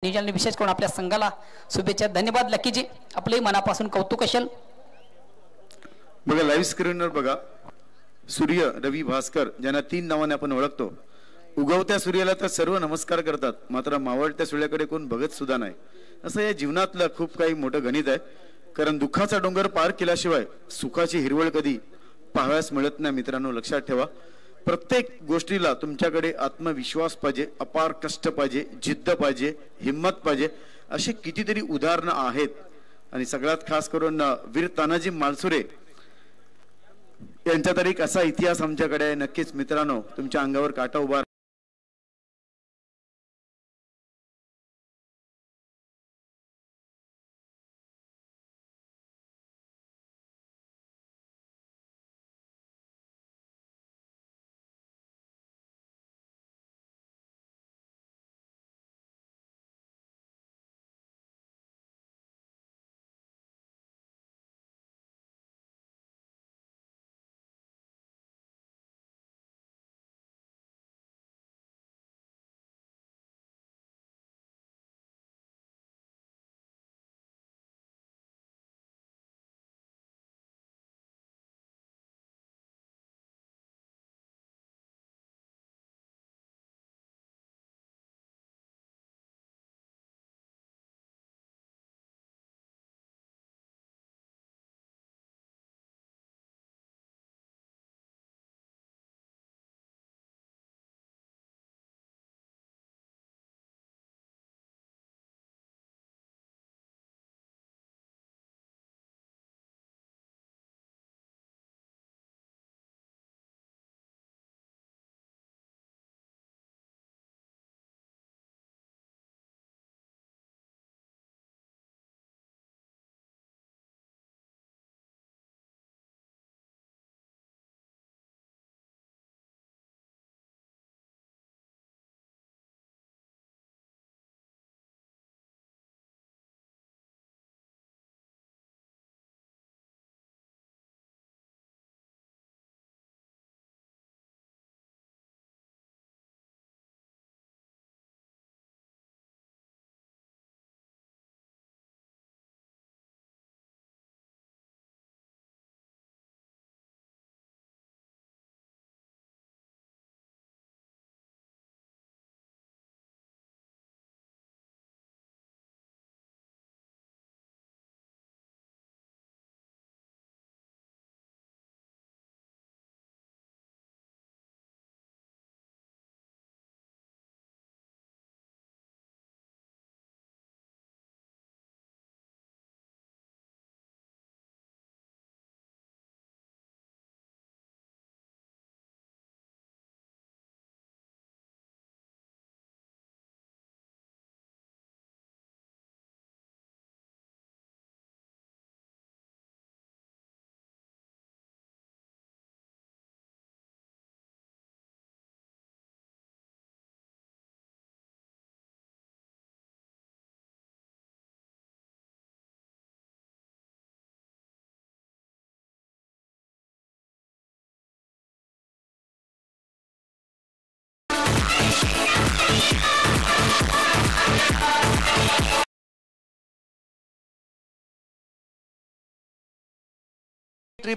नियोजनाने विशेष करून आपल्या संघाला शुभेच्छा. धन्यवाद लकीजी, आपले मनापासून कौतुक असेल. बघा लाईव्ह स्क्रीनवर बघा, सूर्य रवी भास्कर ज्यांना 3 नावाने आपण ओळखतो. उगवत्या सूर्याला तर सर्व नमस्कार करतात, मात्र मावळत्या सूर्याकडे कोण बघत सुद्धा नाही. असं या जीवनातलं खूप काही मोठं गणित आहे. कारण दुःखाचा डोंगर पार केल्याशिवाय सुखाची हिरवळ कधी पाहाव्यास मिळत नाही. मित्रांनो लक्षात ठेवा, प्रत्येक गोष्टीला तुमच्याकडे आत्मविश्वास पाहिजे, अपार कष्ट पाहिजे, जिद्द पाहिजे, हिम्मत पाहिजे. अशी कितीतरी उदाहरणं आहेत. आणि सगळ्यात खास करून वीर तानाजी मालसुरे यांचा तर एक असा इतिहास आमच्याकडे आहे. नक्कीच मित्रांनो तुमच्या अंगावर काटा उभा.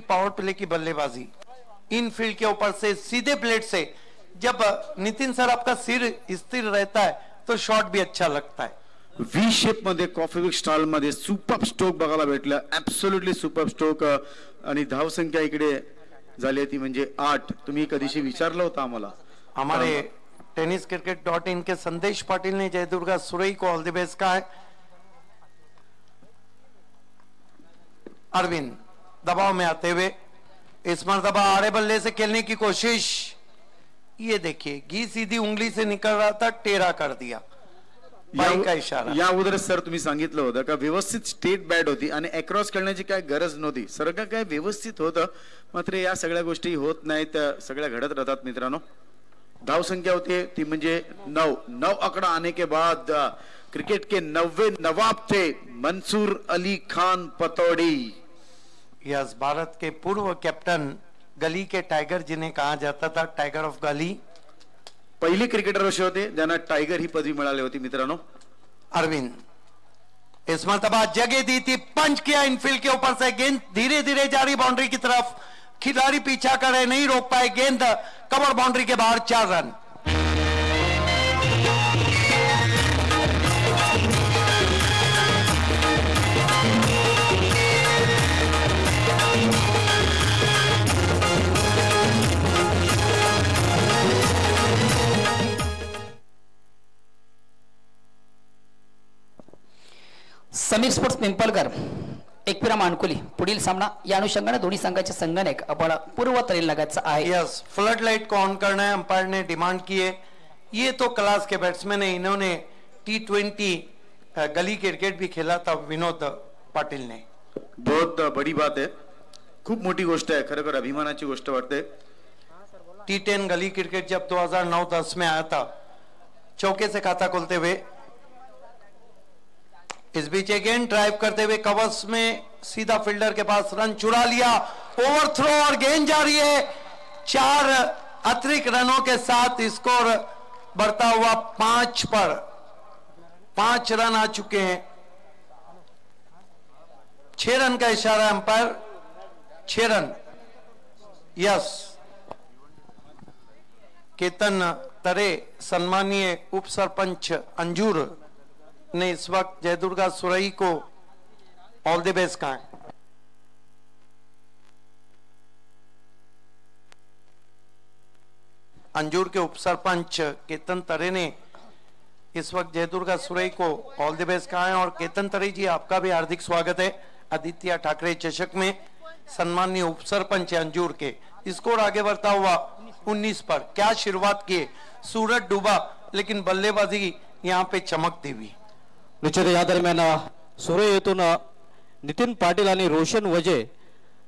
पावर प्ले की बल्लेबाजी इन फील्ड के ऊपर से सीधे प्लेट से, जब नितिन सर आपका सिर स्थिर रहता है तो शॉट भी अच्छा लगता है. व्ही शेप मध्ये कॉफी स्टाईल मध्ये सुपर स्ट्रोक बघायला भेटला. Absolutely super stroke. आणि धाव संख्या इकडे झाली ती म्हणजे 8. तुम्ही कधीशी विचारलं होतं आम्हाला. हमारे टेनिस क्रिकेट.in के संदेश पाटिल ने जयदुर्गा सुरई को ऑल द बेस्ट कहा है. अरविंद दबाव में आते हुए इस मरतबा आड़े बल्ले से खेलने की कोशिश. ये देखिए घी सीधी उंगली से निकल रहा था, टेढ़ा कर दिया. बाई का इशारा. या अगोदर सर तुम्ही सांगितलं होतं का व्यवस्थित स्टेट बॅट होती आणि अक्रॉस खेळण्याची काय गरज नव्हती. सगळं काय व्यवस्थित होतं, मात्र या सगळ्या गोष्टी होत नाहीत, सगळ्या घडत राहतात. मित्रांनो धाव संख्या होती ती म्हणजे 9 आंकड़ा आने के बाद क्रिकेट के 90वें नवाब थे मंसूर अली खान पतौड़ी. यस, भारत के पूर्व कैप्टन, गली के टाइगर जिन्हें कहा जाता था, टाइगर ऑफ गली. पहिले क्रिकेटर असे होते ज्यांना टायगर ही पदवी मिळाली होती. मित्रांनो अरविंद इस मरतबा जगह दी थी, पंच किया इनफील्ड के ऊपर से, गेंद धीरे धीरे जा रही बाउंड्री की तरफ, खिलाड़ी पीछा करे, नहीं रोक पाए, गेंद कवर बाउंड्री के बाहर, 4 रन। समीर स्पोर्ट्स पिंपलकर, एकविरा मानकुली, पुढील सामना या अनुषंगाने दोन्ही संघाचे संघनायक आपण पूर्व तरील लगायचा आहे। यस, फ्लड लाइट को ऑन करना है, अंपायर ने डिमांड की है। ये तो क्लास के बैट्समैन है, इन्होंने T20 गली क्रिकेट भी खेला था विनोद पाटिल ने। बहुत बड़ी बात है, खूप मोठी गोष्ट आहे, खरोखर अभिमानाची गोष्ट वाटते। T10 गली क्रिकेट जब 2009-10 में आया था, चौके से खाता खोलते हुए, इस बीच अगेन ड्राइव करते हुए कवर्स में सीधा फील्डर के पास, रन चुरा लिया, ओवर थ्रो और गेंद जा रही है। 4 अतिरिक्त रनों के साथ स्कोर बढ़ता हुआ 5 पर, 5 रन आ चुके हैं। 6 रन का इशारा अंपायर, 6 रन। यस, केतन तरे सम्मानीय उप सरपंच अंजूर ने इस वक्त जयदुर्गा सुरई को ऑल द बेस्ट कहा है। अंजूर के उप सरपंच केतन तरे ने इस वक्त जयदुर्गा सुरई को ऑल द बेस्ट कहा है। और केतन तरे जी, आपका भी हार्दिक स्वागत है आदित्य ठाकरे चषक में। सम्मानीय उप सरपंच अंजूर के, स्कोर आगे बढ़ता हुआ 19 पर। क्या शुरुआत की, सूरज डूबा लेकिन बल्लेबाजी यहाँ पे चमकती हुई। निश्चित या दरम्यान सुरई येथून नितीन पाटील आणि रोशन वजे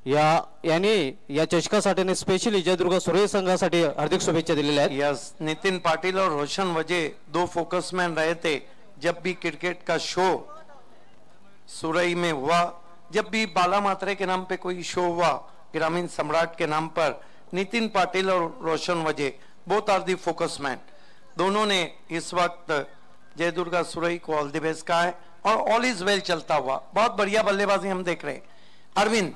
यांनी या चषकासाठी स्पेशली जयदुर्गा सुरई संघासाठी हार्दिक शुभेच्छा दिलेल्या आहेत। यस, नितिन पाटिल और रोशन वजे 2 फोकसमैन रहे थे जब भी क्रिकेट का शो सुरई में हुआ। जब भी बाला मात्रे के नाम पे कोई शो हुआ, ग्रामीण सम्राट के नाम पर, नितिन पाटिल और रोशन वजे बोथ आर दी फोकसमैन। दोनों ने इस वक्त जयदुर्गा सुरई को ऑल द बेस्ट कहा है और ऑल इज वेल चलता हुआ बहुत बढ़िया बल्लेबाजी हम देख रहे हैं। अरविंद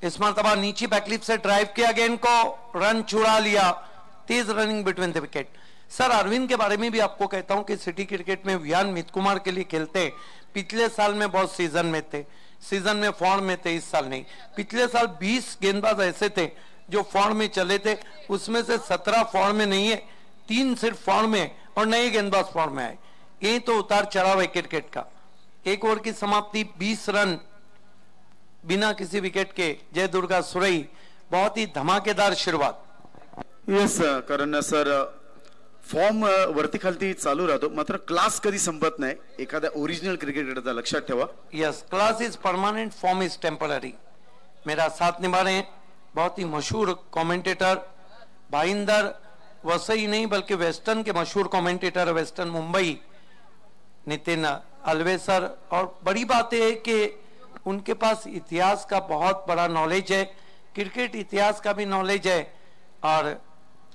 इस मरतबा नीचे बैकलिप से ड्राइव किया, गेंद को रन चुरा लिया, तेज running between the wicket. Sir, Arvind के बारे में भी आपको कहता हूं कि सिटी क्रिकेट में वियान मित कुमार के लिए खेलते। पिछले साल में बहुत सीजन में थे, सीजन में फॉर्म में थे, इस साल नहीं। पिछले साल 20 गेंदबाज ऐसे थे जो फॉर्म में चले थे, उसमें से 17 फॉर्म में नहीं है, 3 सिर्फ फॉर्म में और नए गेंदबाज फॉर्म में आए। ये तो उतार चढ़ाव है क्रिकेट का। 1 ओवर की समाप्ति, 20 रन बिना किसी विकेट के, जयदुर्गा सुरई बहुत ही धमाकेदार शुरुआत। यस, कारण सर फॉर्म वरती खालती चालू राहतो, मात्र क्लास कधी संपत नाही एखाद्या ओरिजिनल क्रिकेटरचा, लक्षात ठेवा। Yes, class is permanent, form is temporary. मेरा साथ निभा रहे हैं बहुत ही मशहूर कमेंटेटर भाईंदर, वसई नहीं बल्कि वेस्टर्न के मशहूर कमेंटेटर, वेस्टर्न मुंबई, नितिन अलवेसर। और बड़ी बात यह है कि उनके पास इतिहास का बहुत बड़ा नॉलेज है, क्रिकेट इतिहास का भी नॉलेज है। और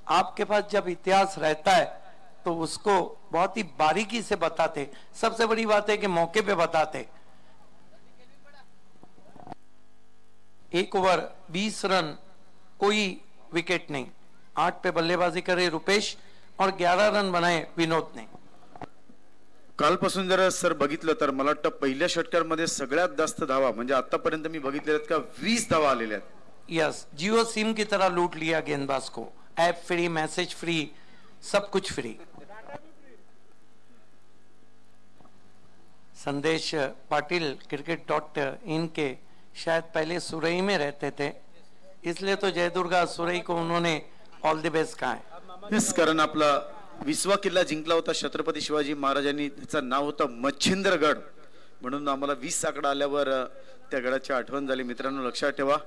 आपके पास जब इतिहास रहता है तो उसको बहुत ही बारीकी से बताते। सबसे बड़ी बात है कि मौके पे बताते। 1 ओवर 20 रन, कोई विकेट नहीं, 8 पे बल्लेबाजी करे रुपेश और 11 रन बनाए विनोद ने। कालपासून जर सर बघितलं तर मला वाटतं पहिल्या षटकामध्ये सगळ्यात जास्त धावा म्हणजे आतापर्यंत मी बघितलेल्या का 20 धावा आलेल्या आहेत। यस, जियो सिम की तरह लूट लिया गेंदबाज को, ऐप फ्री, मैसेज फ्री, सब कुछ फ्री। संदेश पाटिल cricket.in के शायद पहले सुरई में रहते थे, इसलिए तो जयदुर्गा सुरई को उन्होंने ऑल द बेस्ट कहा है। यस, कारण आपला 20वा किल्ला जिंकला होता छत्रपती शिवाजी महाराजांनी, त्याचं नाव होतं मच्छिंद्रगड, म्हणून आम्हाला 20 आकडा आल्यावर त्या गडाची आठवण झाली। मित्रांनो, लक्षात ठेवा,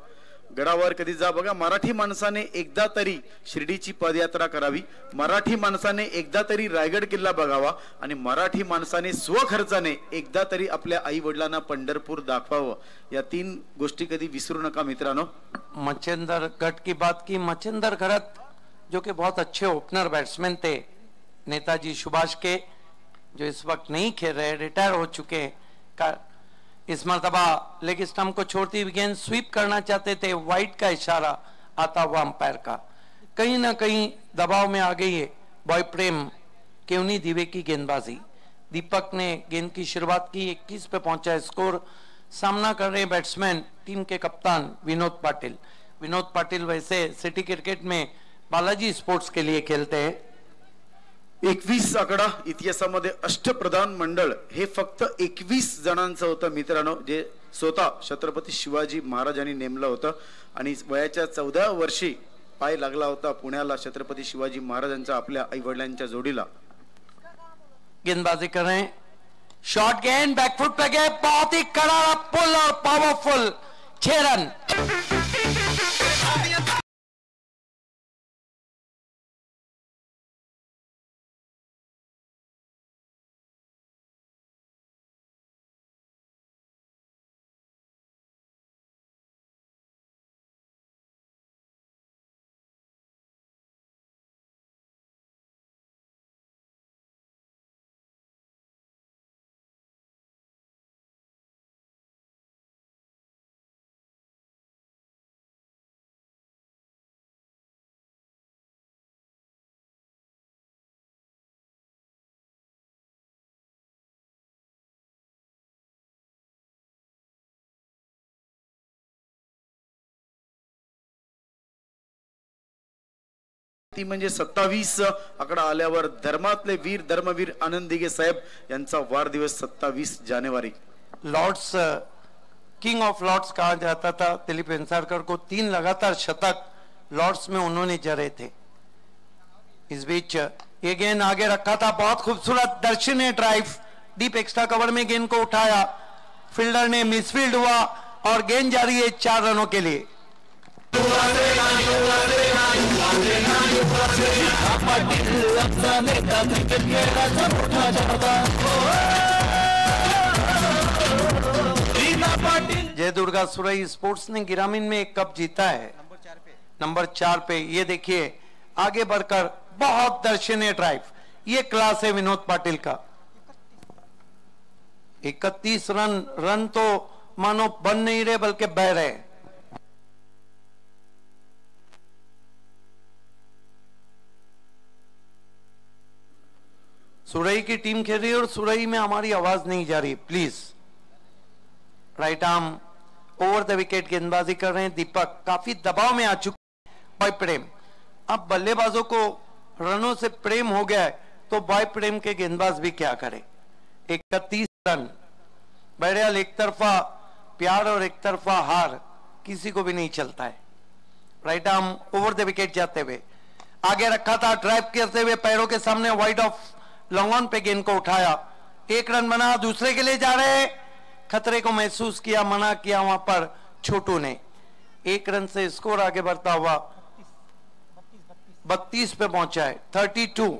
गडावर कधी जा बघा, मराठी माणसाने एकदा तरी शिर्डीची पदयात्रा करावी, मराठी माणसाने एकदा तरी रायगड किल्ला बघावा आणि मराठी माणसाने स्वखर्चाने एकदा तरी आपल्या आई वडिलांना पंढरपूर दाखवावं। या 3 गोष्टी कधी विसरू नका मित्रांनो। मच्छिंदर गढ़ की बात की, मच्छिंदर गढ़ जो कि बहुत अच्छे ओपनर बैट्समैन थे नेताजी सुभाष के, जो इस वक्त नहीं खेल रहे, रिटायर हो चुके हैं, इस मरतबा लेग स्टंप को छोड़ती हुई गेंद स्वीप करना चाहते थे, वाइड का इशारा आता हुआ अंपायर का। कहीं ना कहीं दबाव में आ गई है बॉय प्रेम केवनी दिवे की गेंदबाजी। दीपक ने गेंद की शुरुआत की, 21 पे पहुंचा है स्कोर। सामना कर रहे बैट्समैन टीम के कप्तान विनोद पाटिल। विनोद पाटिल वैसे सिटी क्रिकेट में बालाजी स्पोर्ट्स के लिए खेलते हैं। 21 आकडा इतिहासामध्ये अष्टप्रधान मंडळ हे फक्त 21 जणांचं होतं मित्रांनो, जे स्वतः छत्रपती शिवाजी महाराजांनी नेमलं होतं आणि वयाच्या 14व्या वर्षी पाय लागला होता पुण्याला छत्रपती शिवाजी महाराजांचा आपल्या आई वडिलांच्या जोडीला। गेंदबाजी कर रहे हैं, शॉर्ट गेंद बैकफुट पे गए, बहुत ही कड़ा पुल और पावरफुल 6 रन। ती म्हणजे 27 आकडा आल्यावर धर्मातले वीर धर्मवीर आनंद दिघे साहेब यांचा वाढदिवस 27 जानेवारी। लॉर्ड्स किंग ऑफ लॉर्ड्स कहा जाता था दिलीप वेंसारकर को, 3 लगातार शतक लॉर्ड्स में उन्होंने जड़े थे। इस बीच ये गेंद आगे रखा था, बहुत खूबसूरत दर्शनीय ड्राइव, डीप एक्स्ट्रा कवर में गेंद को उठाया, फील्डर ने मिसफील्ड हुआ और गेंद जारी है 4 रनों के लिए। जय दुर्गा सुरई स्पोर्ट्स ने ग्रामीण में एक कप जीता है, नंबर 4 पे। ये देखिए आगे बढ़कर बहुत दर्शनीय ड्राइव, ये क्लास है विनोद पाटिल का। 31 रन तो मानो बन नहीं रहे बल्कि बह रहे। सुरई की टीम खेल रही है और सुरई में हमारी आवाज नहीं जा रही, please. Right arm over the wicket गेंदबाजी कर रहे हैं दीपक, काफी दबाव में आ चुके बॉय प्रेम। अब बल्लेबाजों को रनों से प्रेम हो गया है तो बॉय प्रेम के गेंदबाज भी क्या करें। 31 रन, बहरहाल एक तरफा प्यार और एक तरफा हार किसी को भी नहीं चलता है। Right arm over the wicket जाते हुए आगे रखा था, ड्राइव करते हुए पैरों के सामने वाइड ऑफ लॉन्ग ऑन पे गेंद को उठाया, 1 रन बना, दूसरे के लिए जा रहे, खतरे को महसूस किया, मना किया वहां पर छोटू ने। 1 रन से स्कोर आगे बढ़ता हुआ 32 पे पहुंचा है, 32।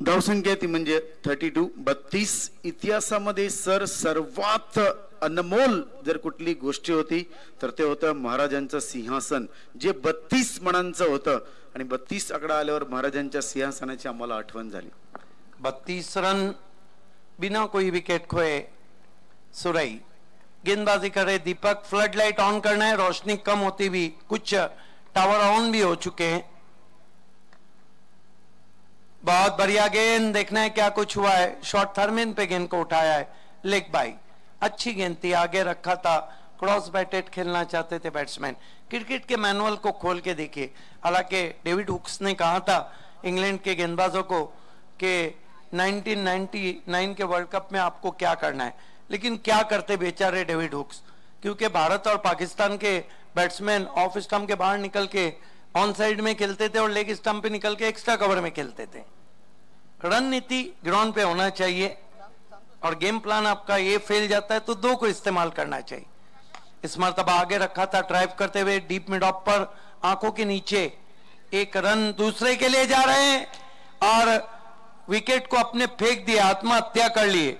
धावसंख्या ती म्हणजे 32 32 इतिहासामध्ये सर सर्वात अनमोल जर कुठली गोष्ट होती तर ते होतं महाराजांचं सिंहासन, जे 32 मणांचं होतं आणि 32 आकडा आल्यावर महाराजांच्या सिंहासनाची आम्हाला आठवण झाली। 32 रन बिना कोई विकेट खोए सुरई। गेंदबाजी करे दीपक, फ्लड लाइट ऑन करना है, रोशनी कम होती भी, कुछ टावर ऑन भी हो चुके हैं। बहुत बढ़िया गेंद, देखना है क्या कुछ हुआ है। शॉर्ट थर्मिन पे गेंद को उठाया है, लेग बाई, अच्छी गेंद थी, आगे रखा था, क्रॉस बैटेड खेलना चाहते थे बैट्समैन। क्रिकेट के मैनुअल को खोल के देखिए, हालांकि डेविड हुक्स ने कहा था इंग्लैंड के गेंदबाजों को कि 1999 के वर्ल्ड कप में आपको क्या करना है, लेकिन क्या करते बेचारे डेविड हुक्स, क्योंकि भारत और पाकिस्तान के बैट्समैन ऑफ स्टंप के बाहर निकल के ऑन साइड में खेलते थे और लेग स्टंप पे निकल के एक्स्ट्रा कवर में खेलते थे। रणनीति ग्राउंड पे होना चाहिए और गेम प्लान आपका ये फेल जाता है तो 2 को इस्तेमाल करना चाहिए। इस मरतबा आगे रखा था, ड्राइव करते हुए डीप मिड ऑफ पर, आंखों के नीचे, 1 रन दूसरे के लिए जा रहे हैं और विकेट को अपने फेंक दिया, आत्महत्या कर लिए।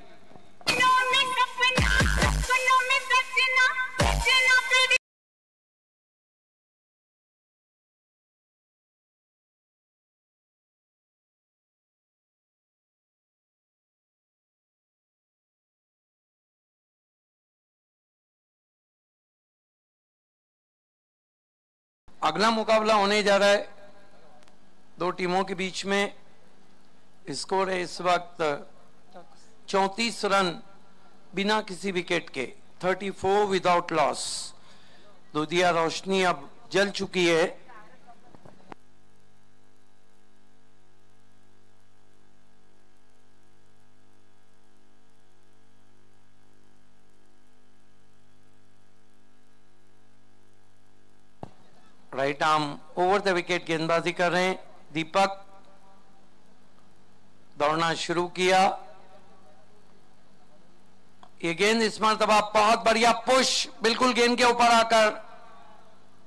अगला मुकाबला होने जा रहा है दो टीमों के बीच में। स्कोर है इस वक्त 34 रन बिना किसी विकेट के, 34 विदाउट लॉस। दुधिया रोशनी अब जल चुकी है। Right arm over the wicket गेंदबाजी कर रहे हैं दीपक। दौड़ना शुरू किया। ये गेंद इस मरतबा बहुत बढ़िया पुश, बिल्कुल गेंद के ऊपर आकर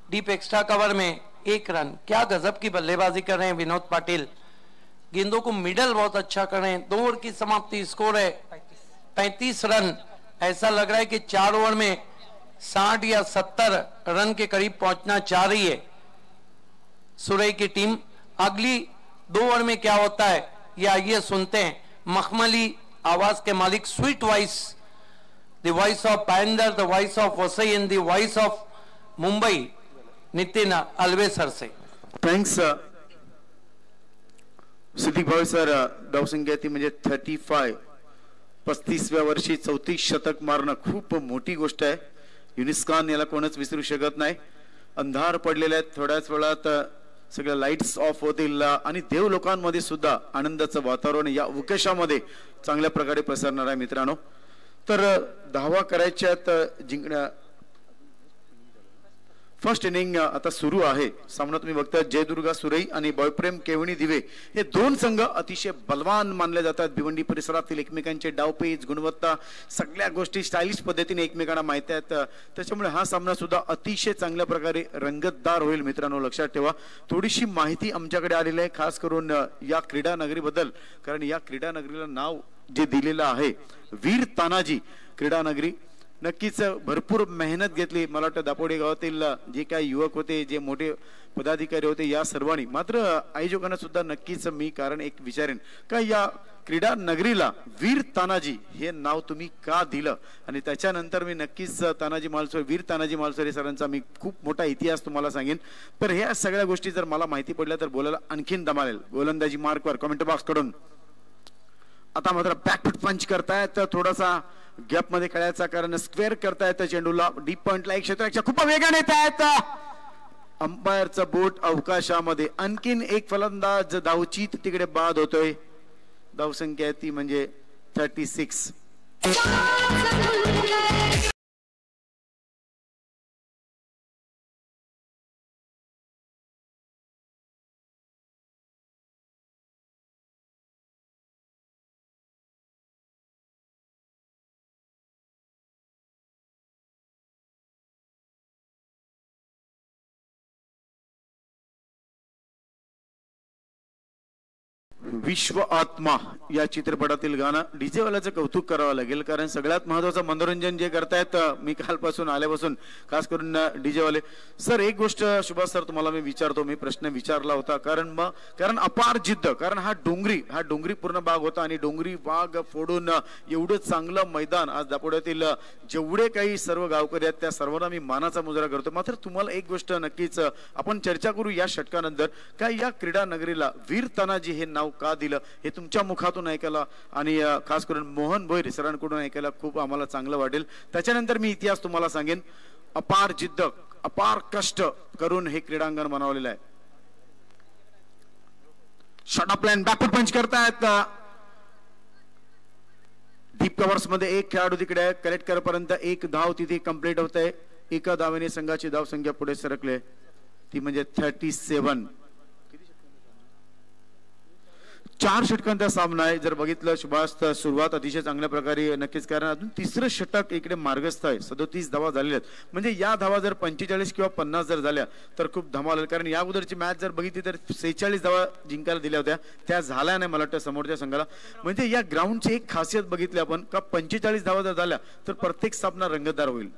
डीप एक्स्ट्रा कवर में 1 रन। क्या गजब की बल्लेबाजी कर रहे हैं विनोद पाटिल। गेंदों को मिडल बहुत अच्छा कर रहे हैं। 2 ओवर की समाप्ति, स्कोर है 35 रन। ऐसा लग रहा है कि 4 ओवर में 60 या 70 रन के करीब पहुंचना चाह रही है सुरई की टीम। अगली 2 ओवर में क्या होता है ये आइए सुनते हैं। मखमली आवाज के मालिक, sweet voice, the voice of Bhayandar, the voice of Vasai and the voice of Mumbai, Nitin Alwesar से। थँक्स सिद्दीक भाई सर। धावसंख्या ती म्हणजे 35, 35व्या वर्षी 34 शतक मारणं खूप मोठी गोष्ट आहे। युनिस खान याला कोणच विसरू शकत नाही। अंधार पडलेले आहेत, थोड्याच वेळात सगळ्या लाईट्स ऑफ होतील आणि देव लोकांमध्ये सुद्धा आनंदाचं वातावरण या अवकाशामध्ये चांगल्या प्रकारे पसरणार आहे मित्रांनो। तर धावा करायच्यात जिंकण्या। फर्स्ट इनिंग आता सुरू आहे। सामना तुम्ही बघता जयदुर्गा सुरई आणि बॉयप्रेम केवणी दिवे हे 2 संघ अतिशय बलवान मानले जातात। भिवंडी परिसरातील एकमेकांचे डावपेच, गुणवत्ता, सगळ्या गोष्टी स्टायलिश पद्धतीने एकमेकांना माहिती आहेत। त्याच्यामुळे हा सामना सुद्धा अतिशय चांगल्या प्रकारे रंगतदार होईल मित्रांनो, लक्षात ठेवा। थोडीशी माहिती आमच्याकडे आलेली आहे खास करून या क्रीडा नगरीबद्दल, कारण या क्रीडा नगरीला नाव जे दिलेलं आहे वीर तानाजी क्रीडा नगरी। नक्कीच भरपूर मेहनत घेतली। मला वाटतं दापोडे गावातील जे काही युवक होते, जे मोठे पदाधिकारी होते, या सर्वांनी, मात्र आयोजकांना सुद्धा नक्कीच मी कारण एक विचारेन का या क्रीडा नगरीला वीर तानाजी हे नाव तुम्ही का दिलं। आणि त्याच्यानंतर मी नक्कीच तानाजी मालसोरे, वीर तानाजी मालसोरे सरांचा मी खूप मोठा इतिहास तुम्हाला सांगेन। तर ह्या सगळ्या गोष्टी जर मला माहिती पडल्या तर बोलायला आणखीन दमालेल। गोलंदाजी मार्कवर कमेंट बॉक्स कडून आता मात्र बॅकफूट पंच करतायत, थोडासा गॅप मध्ये खेळायचा कारण स्क्वेअर करतायत चेंडूला। डीप पॉइंटला एक क्षेत्राच्या खूप वेगाने येत आहेत। अंपायरचा बोट अवकाशामध्ये। आणखीन एक फलंदाज धावचीत तिकडे बाद होतोय। धावसंख्या ती म्हणजे 36। विश्व आत्मा या चित्रपटातील गाणं डीजे वाल्याचं कौतुक करावं लागेल, कारण सगळ्यात महत्त्वाचं मनोरंजन जे करतायत मी कालपासून आल्यापासून खास करून डीजे वाले सर। एक गोष्ट सुभाष सर तुम्हाला मी विचारतो, मी प्रश्न विचारला होता कारण अपार जिद्द, कारण हा डोंगरी पूर्ण भाग होता आणि डोंगरी भाग फोडून एवढं चांगलं मैदान आज दापोड्यातील जेवढे काही सर्व गावकरी आहेत त्या सर्वांना मी मानाचा मुजरा करतो। मात्र तुम्हाला एक गोष्ट नक्कीच आपण चर्चा करू या षटकानंतर, काय या क्रीडा नगरीला वीर तानाजी हे नाव का दिलं हे तुमच्या मुखातून ऐकायला आणि खास करून मोहन भोईर सरांकडून ऐकायला खूप आम्हाला चांगलं वाटेल। त्याच्यानंतर मी इतिहास तुम्हाला सांगेन। अपार जिद्द, अपार कष्ट करून हे क्रीडांगण बनवलेलं आहे। शॉट ऑफ लाईन बॅकवर्ड पंच करतायत। डीप कव्हर्स मध्ये एक खेळाडू तिकडे कनेक्ट करेपर्यंत 1 धाव तिथे कंप्लीट होत आहे। एका धावेने संघाची धाव संख्या पुढे सरकले, ती म्हणजे 37। 4 षटकांचा सामना आहे। जर बघितलं सुभाष तर सुरुवात अतिशय चांगल्या प्रकारे नक्कीच, कारण अजून 3रं षटक इकडे मार्गस्थ आहे। 37 धावा झालेल्या आहेत, म्हणजे या धावा जर 45 किंवा 50 जर झाल्या तर खूप धमाल होईल। कारण या अगोदरची मॅच जर बघितली तर 46 धावा जिंकायला दिल्या होत्या, त्या झाल्या नाही मला वाटतं समोरच्या संघाला। म्हणजे या ग्राउंडची एक खासियत बघितली आपण का 45 धावा जर झाल्या तर प्रत्येक सामना रंगतदार होईल।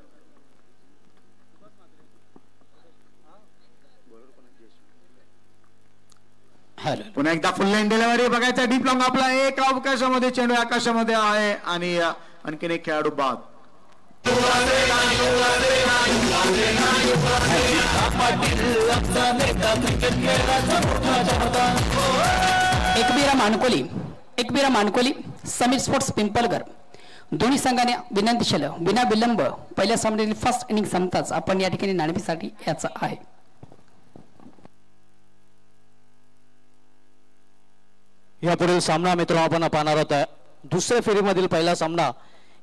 पुन्हा एकदा फुल लाईन डिलिव्हरी बघायचा। डीप लॉंग आपला एक अवकाशामध्ये चेंडू आकाशामध्ये आहे आणि आणखीन एक खेळाडू बाद। एकबीरा मानकोली समीर स्पोर्ट्स पिंपलगर दोन्ही संघाने विनंती केलं बिना विलंब पहिल्या सामन्यातील फर्स्ट इनिंग संपताच आपण या ठिकाणी नाणेफेकीसाठी याचा आहे. यापुढील सामना मित्रांनो आपण पाहणार आहोत. दुसऱ्या फेरीमधील पहिला सामना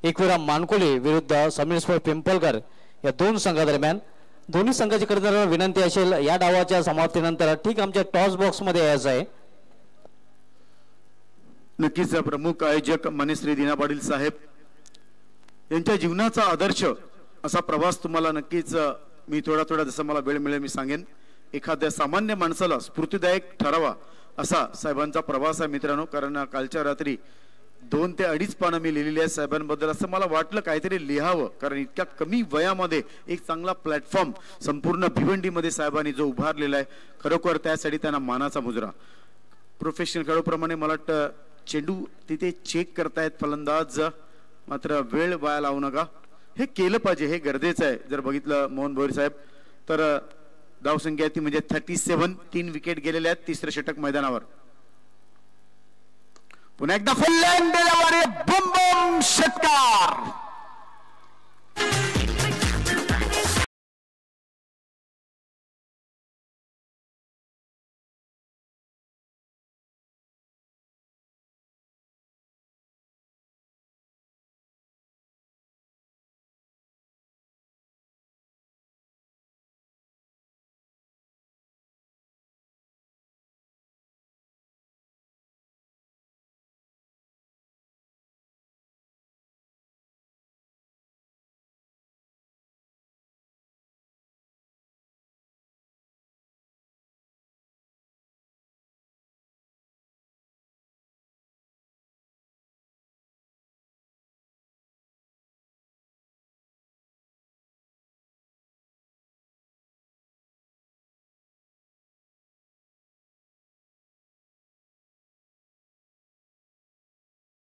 एकविरा मानकोली विरुद्ध समीर स्पोर्ट्स पिंपलगर या दोन संघादरम्यान. दोन्ही संघाची करणाऱ्यांना विनंती असेल या डावाच्या समाप्तीनंतर ठीक आमच्या टॉस बॉक्स मध्ये यायचं आहे. नक्कीच प्रमुख आयोजक माननीय श्री दीना पाटील साहेब यांच्या जीवनाचा आदर्श असा प्रवास तुम्हाला नक्कीच मी थोडा जसं मला वेळ मिळेल मी सांगेन. एखाद्या सामान्य माणसाला स्फूर्तिदायक ठरावा असा साहेबांचा प्रवास आहे मित्रांनो. कारण कालच्या रात्री 2 ते 2.5 पानं मी लिहिलेली आहे साहेबांबद्दल. असं मला वाटलं काहीतरी लिहावं कारण इतक्या कमी वयामध्ये एक चांगला प्लॅटफॉर्म संपूर्ण भिवंडीमध्ये साहेबांनी जो उभारलेला आहे खरोखर त्यासाठी त्यांना मानाचा मुजरा. प्रोफेशनल खेळाडूप्रमाणे मला वाटतं चेंडू तिथे चेक करतायत फलंदाज मात्र वेळ वाया लावू नका. हे केलं पाहिजे हे गरजेचं आहे. जर बघितलं मोहन भोईर साहेब तर धावसंख्या ती म्हणजे 37 3 विकेट गेलेल्या आहेत. तिसरं षटक मैदानावर पुन्हा एकदा फुल लेंथ डिलिव्हरी बूम बूम षटकार.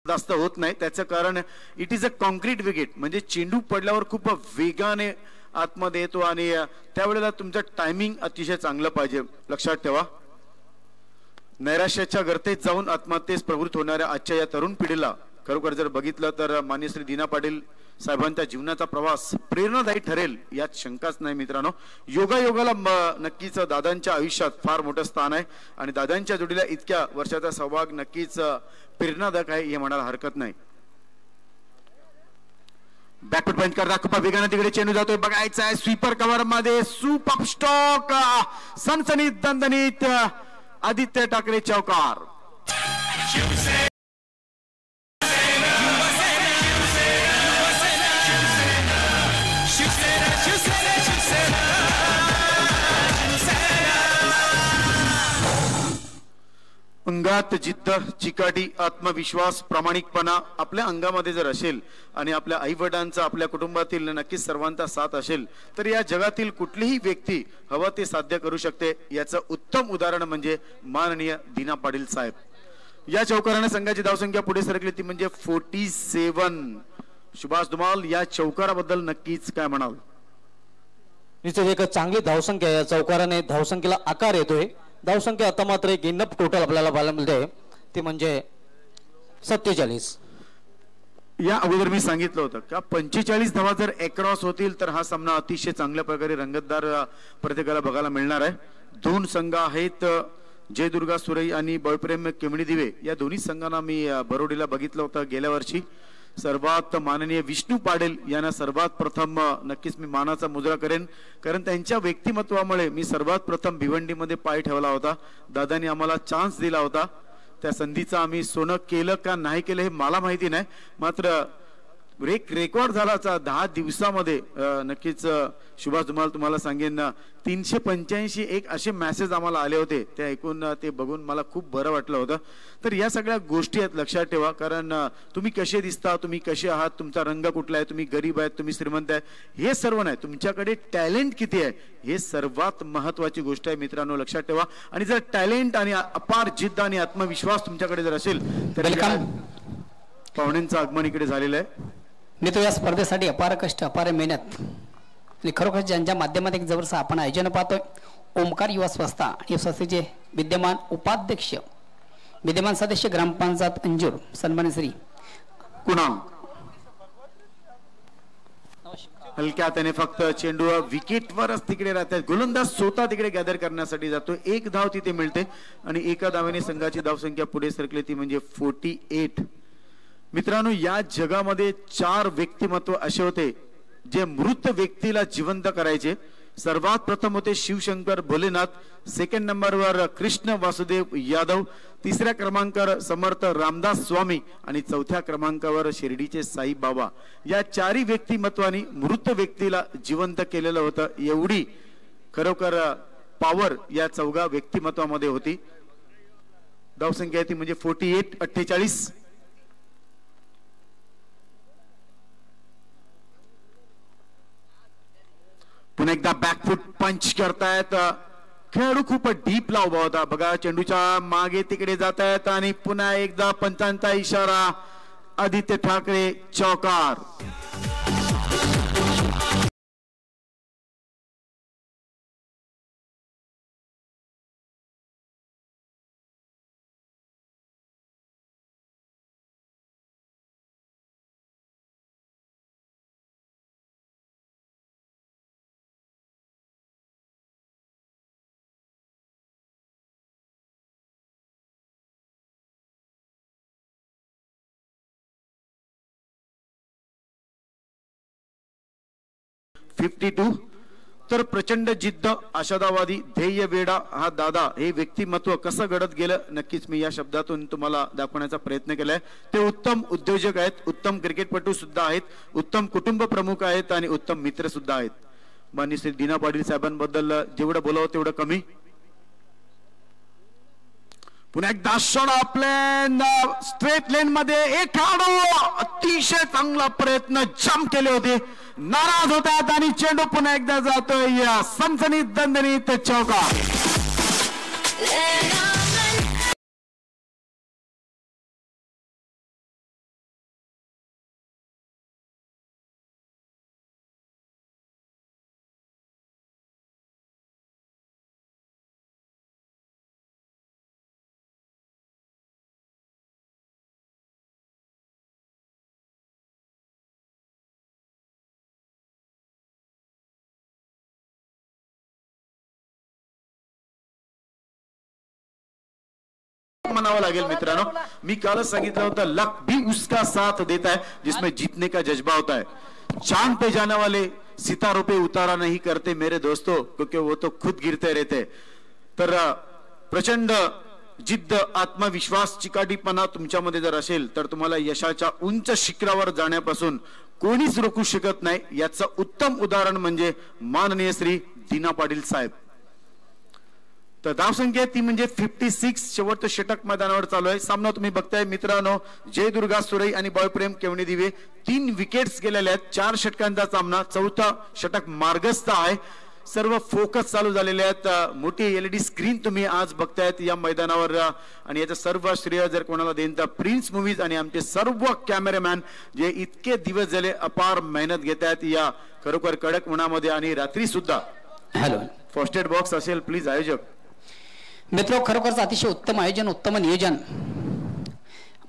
जास्त होत नाही त्याचं कारण it is a concrete wicket म्हणजे चेंडू पडल्यावर खूप वेगाने आतमध्ये येतो आणि त्यावेळेला तुमचं टायमिंग अतिशय चांगलं पाहिजे. लक्षात ठेवा नैराश्याच्या गर्तेत जाऊन आत्महत्येस प्रवृत्त होणाऱ्या आजच्या या तरुण पिढीला खरोखर जर बघितलं तर माननीय श्री दीना पाटील साहेबांच्या जीवनाचा प्रवास प्रेरणादायी ठरेल यात शंकाच नाही मित्रांनो. योगायोगाला नक्कीच दादांच्या आयुष्यात फार मोठं स्थान आहे आणि दादांच्या जोडीला इतक्या वर्षाचा सहभाग नक्कीच प्रेरणादायक आहे हे म्हणायला हरकत नाही. बॅकफुट पंच करता खूप वेगाने तिकडे चेंडू जातोय बघायचा आहे. स्वीपर कव्हर मध्ये सुपर स्टॉक सनसनीत दणदणीत आदित्य ठाकरे चौकार. अंगात जिद्द चिकाटी आत्मविश्वास प्रामाणिकपणा आपल्या अंगामध्ये जर असेल आणि आपल्या आई वडिलांचा आपल्या कुटुंबातील नक्कीच सर्वांचा साथ असेल तर या जगातील कुठलीही व्यक्ती हवं ते साध्य करू शकते. याचं उत्तम उदाहरण म्हणजे माननीय दीना पाटील साहेब. या चौकाराने संघाची धावसंख्या पुढे सरकली ती म्हणजे 47. सुभाष धुमाल या चौकाराबद्दल नक्कीच काय म्हणाल? निश्चित एक चांगली धावसंख्या या चौकाराने धावसंख्येला आकार येतोय. धावसंख्या आता मात्र एक इनफ टोटल आपल्याला पाहायला मिळते ती म्हणजे 47. या अगोदर मी सांगितलं होतं का 45 धावा जर अक्रॉस होतील तर हा सामना अतिशय चांगल्या प्रकारे रंगतदार प्रत्येकाला बघायला मिळणार आहे. दोन संघ आहेत जय दुर्गा सुरई आणि बळप्रेम केमडी दिवे. या दोन्ही संघांना मी बरोडीला बघितलं होतं गेल्या वर्षी. सर्वात माननीय विष्णू पाडेल यांना सर्वात प्रथम नक्कीच मी मानाचा मुजरा करेन कारण त्यांच्या व्यक्तिमत्वामुळे मी सर्वात प्रथम भिवंडीमध्ये पाय ठेवला होता. दादांनी आम्हाला चान्स दिला होता. त्या संधीचं आम्ही सोनं केलं का नाही केलं हे मला माहिती नाही मात्र रेकॉर्ड झाला 10 दिवसामध्ये. नक्कीच सुभाष धुमाल तुम्हाला सांगेन 385 एक असे मेसेज आम्हाला आले होते. ते ऐकून ते बघून मला खूप बरं वाटलं होतं. तर या सगळ्या गोष्टी आहेत लक्षात ठेवा कारण तुम्ही कसे दिसता तुम्ही कसे आहात तुमचा रंग कुठला आहे तुम्ही गरीब आहेत तुम्ही श्रीमंत आहे हे सर्व नाही तुमच्याकडे टॅलेंट किती आहे हे सर्वात महत्वाची गोष्ट आहे मित्रांनो. लक्षात ठेवा आणि जर टॅलेंट आणि अपार जिद्द आणि आत्मविश्वास तुमच्याकडे जर असेल तर पाहुण्यांचं आगमन इकडे झालेलं आहे. मित्र, या स्पर्धेसाठी अपार कष्ट, अपार मेहनत आणि खरोखर ज्यांच्या माध्यमात एक जबरदस्त आपण आयोजन पाहतोय, ओमकार युवा संस्था आणि संस्थेचे विद्यमान उपाध्यक्ष, विद्यमान सदस्य ग्रामपंचायत अंजूर सन्मान्य श्री कुणाल हलक्या हाताने फक्त चेंडू विकेटवरच तिकडे राहतात. गोलंदाज स्वतः तिकडे गॅदर करण्यासाठी जातो. एक धाव तिथे मिळते आणि एका धावेने संघाची धावसंख्या पुढे सरकली ती म्हणजे 48. मित्रांनो, या जगामध्ये 4 व्यक्तिमत्व असे होते जे मृत व्यक्तीला जिवंत करायचे. सर्वात प्रथम होते शिवशंकर भोलेनाथ, सेकंड नंबरवर कृष्ण वासुदेव यादव, तिसऱ्या क्रमांकावर समर्थ रामदास स्वामी आणि चौथ्या क्रमांकावर शिर्डीचे साई बाबा. या 4 व्यक्तिमत्वांनी मृत व्यक्तीला जिवंत केलेलं होतं. एवढी खरोखर पॉवर या 4 व्यक्तिमत्वामध्ये होती. धावसंख्या ती म्हणजे 48. पुन्हा एकदा बॅकफुट पंच करतायत. खेळाडू खूप डीपला उभा होता बघा. चेंडूच्या मागे तिकडे जात आहेत आणि पुन्हा एकदा पंचांचा इशारा. आदित्य ठाकरे चौकार. तर प्रचंड जिद्द, आशावादी, ध्येय वेडा हा दादा हे व्यक्तिमत्व कसं घडत गेलं नक्कीच मी या शब्दातून तुम्हाला दाखवण्याचा प्रयत्न केलाय. ते उत्तम उद्योजक आहेत, उत्तम क्रिकेटपटू सुद्धा आहेत, उत्तम कुटुंब प्रमुख आहेत आणि उत्तम मित्र सुद्धा आहेत. माननीय श्री दीना पाटील साहेबांबद्दल जेवढं बोलावं तेवढं कमी. पुन्हा एकदा शॉट आपल्या स्ट्रेट लेन मध्ये एक खेळाडू अतिशय चांगला प्रयत्न जम्प केले होते, नाराज होतात आणि चेंडू पुन्हा एकदा जातोय या सनसनीत दणदणीत चौकार. मनावा लागेल मित्रांनो, मी कालच सांगितलं होतं लक भी उसका साथ देता है जिसमें जीतने का जज्बा होता है. चांद पे जाने वाले सितारों पे उतारा नहीं करते मेरे दोस्तों, क्योंकि वो तो खुद गिरते रहते. तर प्रचंड जिद्द, आत्मविश्वास, चिकाटीपणा तुमच्यामध्ये जर असेल तर तुम्हाला यशाच्या उंच शिखरावर जाण्यापासून कोणीच रोखू शकत नाही. याचं उत्तम उदाहरण म्हणजे माननीय श्री दीना पाटील साहेब. तर धावसंख्या ती म्हणजे 56. शेवटचं षटक मैदानावर चालू आहे. सामना तुम्ही बघताय मित्रांनो, जय दुर्गा सुरई आणि बॉयप्रेम केवणे दिवे 3 विकेट्स गेलेल्या आहेत. 4 षटकांचा सामना, 4था षटक मार्गस्थ आहे. सर्व फोकस चालू झालेले आहेत. मोठी LED स्क्रीन तुम्ही आज बघतायत या मैदानावर आणि याचं सर्व श्रेय जर कोणाला देईन तर प्रिन्स मूवीज आणि आमचे सर्व कॅमेरामॅन जे इतके दिवस झाले अपार मेहनत घेत आहेत या खरोखर कडक उन्हामध्ये आणि रात्री सुद्धा. हॅलो, फर्स्ट एड बॉक्स असेल प्लीज आयोजक. मित्र, खरोखरच अतिशय उत्तम आयोजन, उत्तम नियोजन.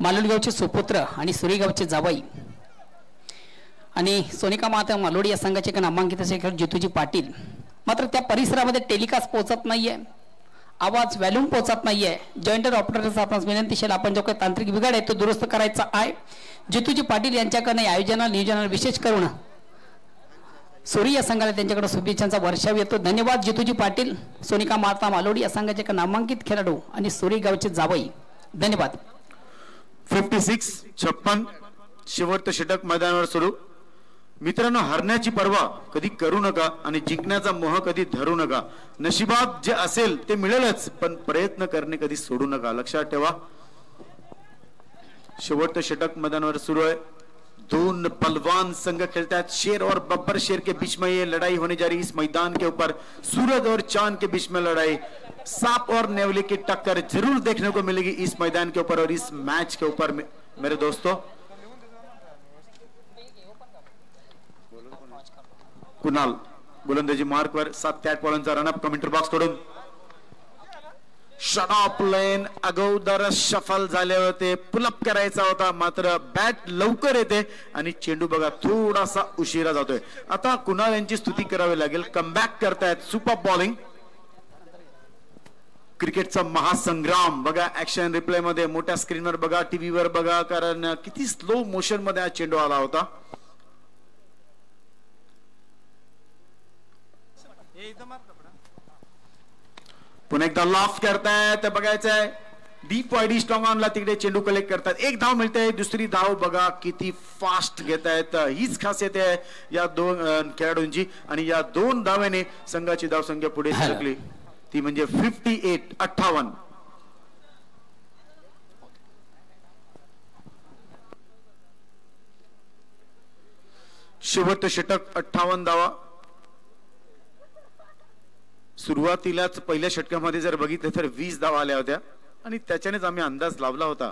मालोडी गावचे सुपुत्र आणि सुरी गावचे जावाई आणि सोनिका माता मालोडी या संघाचे नामांकित असे खेळ जितूजी पाटील. मात्र त्या परिसरामध्ये टेलिकास्ट पोहोचत नाहीये, आवाज व्हॅल्यूम पोहोचत नाहीये. जॉईंटर ऑपरेटरचा आपण विनंतीशील, आपण जो काही तांत्रिक बिघाड आहे तो दुरुस्त करायचा आहे. जितूजी पाटील यांच्याकडे आयोजना नियोजनाला विशेष करून सूर्य या संघाला त्यांच्याकडे शुभेच्छांचा वर्षाव येतो. धन्यवाद जितूजी पाटील, सोनिका माता मालोडी या संघाचे नामांकित खेळाडू आणि सूर्य गावचे जावई. धन्यवाद. 56 शेवटचं षटक मैदानावर सुरू. मित्रांनो, हरण्याची पर्वा कधी करू नका आणि जिंकण्याचा मोह कधी धरू नका. नशिबात जे असेल ते मिळेलच, पण प्रयत्न करणे कधी सोडू नका, लक्षात ठेवा. शेवटचं षटक मैदानावर सुरू आहे. 2 पलवान संघ खेलता है. शेर और बब्बर शेर के बीच में ये लड़ाई होने जा रही है. इस मैदान के ऊपर सूरज और चांद के बीच में लड़ाई, सांप और नेवले की टक्कर जरूर देखने को मिलेगी इस मैदान के ऊपर और इस मैच के ऊपर. मेरे दोस्तों, कुणाल गोलंदाजी मार्कवर 7 ते 8 बॉलांचा रनअप कमेंट्री बॉक्स तोडून शॉट ऑफ लेन अगोदर शफल झाले होते, पुलअप करायचा होता मात्र बॅट लवकर येते आणि चेंडू बघा थोडासा उशिरा जातोय. आता कुणाल यांची स्तुती करावी लागेल, कमबॅक करतायत, सुपर बॉलिंग. क्रिकेटचा महासंग्राम बघा ऍक्शन रिप्ले मध्ये, मोठ्या स्क्रीनवर बघा, टीव्हीवर बघा, कारण किती स्लो मोशन मध्ये हा चेंडू आला होता. पुन्हा एकदा लॉफ्ट करतायत, बघायचंय डीप वाईडी स्ट्रॉंग ऑनला तिकडे चेंडू कलेक्ट करतात. एक धाव मिळते, दुसरी धाव बघा किती फास्ट घेतायत. हीच खासियत आहे या दोन खेळाडूंची आणि या 2 धावेने संघाची धावसंख्या पुढे सरकली, ती म्हणजे 58. शेवटचं षटक 58 धावा. सुरुवातीलाच पहिल्या षटकामध्ये जर बघितलं तर 20 धावा आल्या होत्या आणि त्याच्यानेच आम्ही अंदाज लावला होता.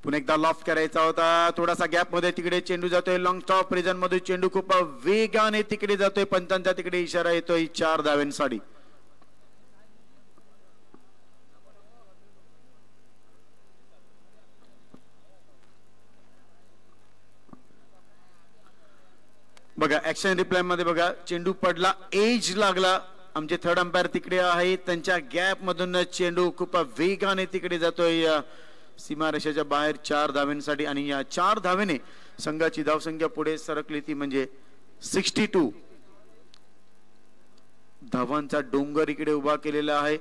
पुन्हा एकदा लॉफ्ट करायचा होता, थोडासा गॅप मध्ये तिकडे चेंडू जातोय, लॉंग टॉप रिजन मध्ये चेंडू खूप वेगाने तिकडे जातोय, पंचांचा तिकडे इशारा येतोय 4 धावांसाठी. बघा ऍक्शन रिप्लाय मध्ये बघा चेंडू पडला, एज लागला, आमचे थर्ड अंपायर तिकडे आहेत, त्यांच्या गॅप मधून चेंडू खूप वेगाने तिकडे जातोय सीमारेषेच्या बाहेर 4 धावांसाठी आणि या 4 धावेने संघाची धावसंख्या पुढे सरकली, ती म्हणजे 62 धावांचा डोंगर इकडे उभा केलेला आहे.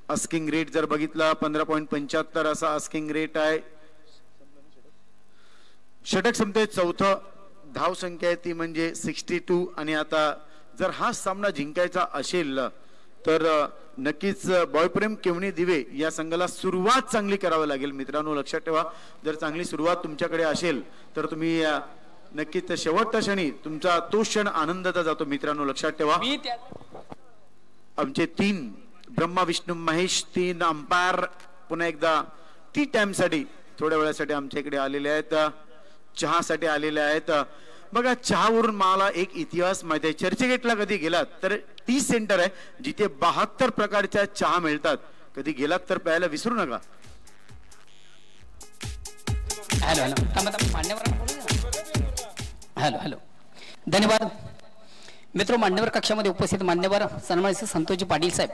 आस्किंग रेट जर बघितला 15.75 असा आस्किंग रेट आहे. षटक संपते, 4थं धावसंख्या आहे ती म्हणजे 62 आणि आता जर हा सामना जिंकायचा असेल तर नक्कीच बॉयप्रेम केवणी दिवे या संघाला सुरुवात चांगली करावी लागेल. मित्रांनो लक्षात ठेवा, जर चांगली सुरुवात तुमच्याकडे असेल तर तुम्ही नक्कीच शेवटच्या क्षणी तुमचा तो क्षण आनंदाचा जातो. मित्रांनो लक्षात ठेवा, आमचे 3 ब्रह्मा विष्णू महेश 3 अंपायर पुन्हा एकदा टी टाइम साठी थोड्या वेळासाठी आमच्या इकडे आलेले आहेत, चहासाठी आलेले आहेत. बघा चहावरून मला एक इतिहास माहिती आहे. चर्चगेटला कधी गेलात तर टी सेंटर आहे जिथे 72 प्रकारच्या चहा मिळतात. कधी गेलात तर प्यायला विसरू नका. हॅलो धन्यवाद मित्र. मान्यवर कक्षामध्ये उपस्थित मान्यवर सन्मानित संतोषजी पाटील साहेब,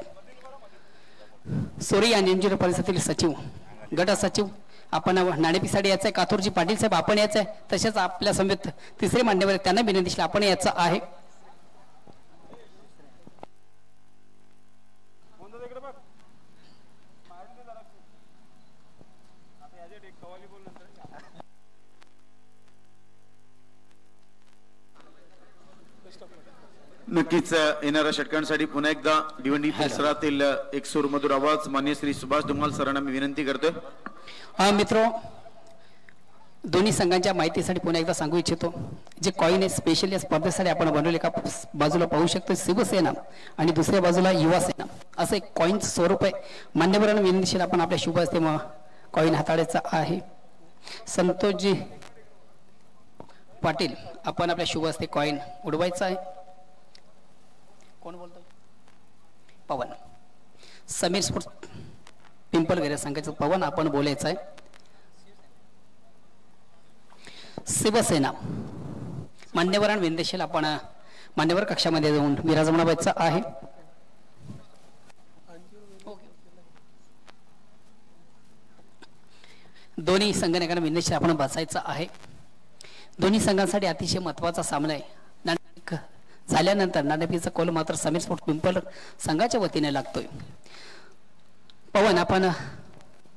सोरी आणि एनजीओ परिषदेतील सचिव, गट सचिव आपण नाणेपिसाडे याचं आहे, काथोरजी पाटील साहेब आपण याचं आहे, तसेच आपल्या समेत 3रे मान्यवर त्यांना विनंती आपण याचं आहे. नक्कीच येणाऱ्या षटकांसाठी पुन्हा एकदा दिवंडी परिसरातील एक सूर मधुर आवाज मान्य श्री सुभाष धुमाल सरांना मी विनंती करतोय. मित्र दोन्ही संघांच्या माहितीसाठी पुन्हा एकदा सांगू इच्छितो, जे कॉइन आहे स्पेशली या स्पर्धेसाठी आपण बनवले, एका बाजूला पाहू शकतो शिवसेना आणि दुसऱ्या बाजूला युवा सेना असं एक कॉइनचं स्वरूप आहे. मान्यवरांना विनंतीशील आपण आपल्या शुभ हस्ते कॉइन हाताळायचा आहे. संतोषजी पाटील आपण आपल्या शुभ हस्ते कॉइन उडवायचा आहे. कोण बोलतोय? पवन. समीर स्पोर्ट्स पिंपलवेरा संघाचं पवन आपण बोलायचं आहे. शिवसेना मान्यवरांना विनंतीशील आपण मान्यवर कक्षामध्ये जाऊन विराजमान व्हायचं आहे. दोन्ही संघटनांना विनंतीशील आपण बसायचं आहे. दोन्ही संघांसाठी अतिशय महत्वाचा सामना आहे. झाल्यानंतर नाणेफेकीचा कौल मात्र समीर स्पोर्ट्स पिंपल संघाच्या वतीने लागतोय. पवन आपण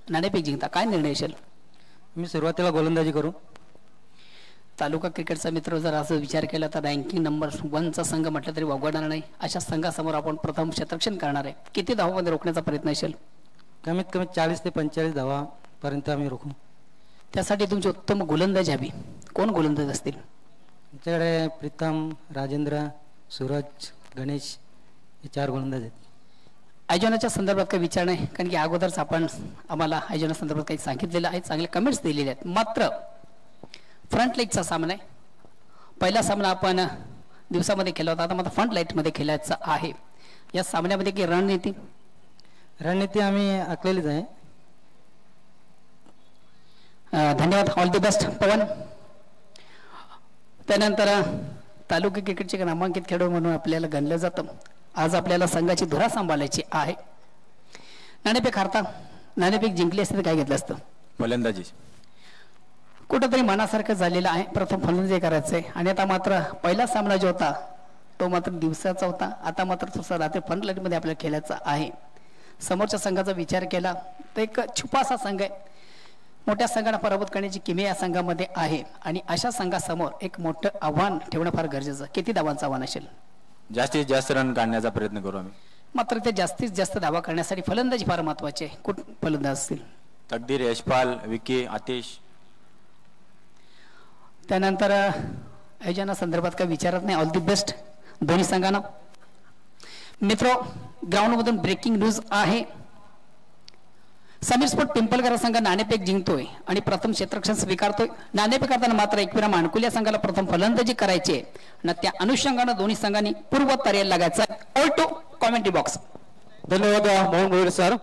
नाणेफेक जिंकता, काय निर्णय असेल? मी सुरुवातीला गोलंदाजी करू. तालुका क्रिकेटचा मित्र जर असं विचार केला तर रँकिंग नंबर 1चा संघ म्हटलं तरी वावगणार नाही. अशा संघासमोर आपण प्रथम क्षेत्ररक्षण करणार आहे. किती धावांमध्ये रोखण्याचा प्रयत्न असेल? कमीत कमी 40 ते 45 धावा पर्यंत आम्ही रोखू. त्यासाठी तुमची उत्तम गोलंदाज हवी. कोण गोलंदाज असतील? आमच्याकडे प्रीतम, राजेंद्र, सूरज, गणेश हे 4 गोलंदाज आहेत. आयोजनाच्या संदर्भात काही विचार नाही, कारण की अगोदरच आपण आम्हाला आयोजना संदर्भात काही सांगितलेलं आहे, चांगले कमेंट्स दिलेले आहेत. मात्र फ्रंट लाईटचा सामना आहे. पहिला सामना आपण दिवसामध्ये केला होता, आता मात्र फ्रंट लाईटमध्ये खेळायचा आहे. या सामन्यामध्ये की रणनीती आम्ही आखलेलीच आहे. धन्यवाद, ऑल द बेस्ट पवन. त्यानंतर तालुका क्रिकेटचे नामांकित खेळाडू म्हणून आपल्याला गणलं जातं. आज आपल्याला संघाची धुरा सांभाळायची आहे. नाणेफेक हारता, नाणेफेक जिंकली असते तर काय घेतलं असतं? फलंदाजी. कुठंतरी मनासारखं झालेलं आहे. प्रथम फलंदाजी करायचंय आणि आता मात्र पहिला सामना जो होता तो मात्र दिवसाचा होता. आता मात्र तसा रात्री फ्रंट लाईनमध्ये आपल्याला खेळायचा आहे. समोरच्या संघाचा विचार केला तर एक छुपासा संघ आहे. मोठ्या संघांना पराभूत करण्याची किमया या संघामध्ये आहे आणि अशा संघासमोर एक मोठं आव्हान ठेवणं फार गरजेचं. किती धावांचं आव्हान असेल? जास्तीत जास्त रन काढण्याचा प्रयत्न करू आम्ही. मात्र ते जास्तीत जास्त धावा करण्यासाठी फलंदाजी फार महत्वाची आहे. कुठ फलंदाज असतील? तकदीर, यशपाल, विकी, आतिश. त्यानंतर आयोजना संदर्भात काही विचारत नाही. ऑल दी बेस्ट दोन्ही संघांना. मित्र, ग्राउंडमधून ब्रेकिंग न्यूज आहे. समीर स्पोर्ट पिंपलकर संघ नाणेफेक जिंकतोय आणि प्रथम क्षेत्ररक्षण स्वीकारतोय. नाणेफेक करताना मात्र एकविरा मानकुली संघाला प्रथम फलंदाजी करायची आहे आणि त्या अनुषंगानं दोन्ही संघांनी पूर्व तयारी लागायचा. All to commentary box. धन्यवाद मोहन गोविड सर.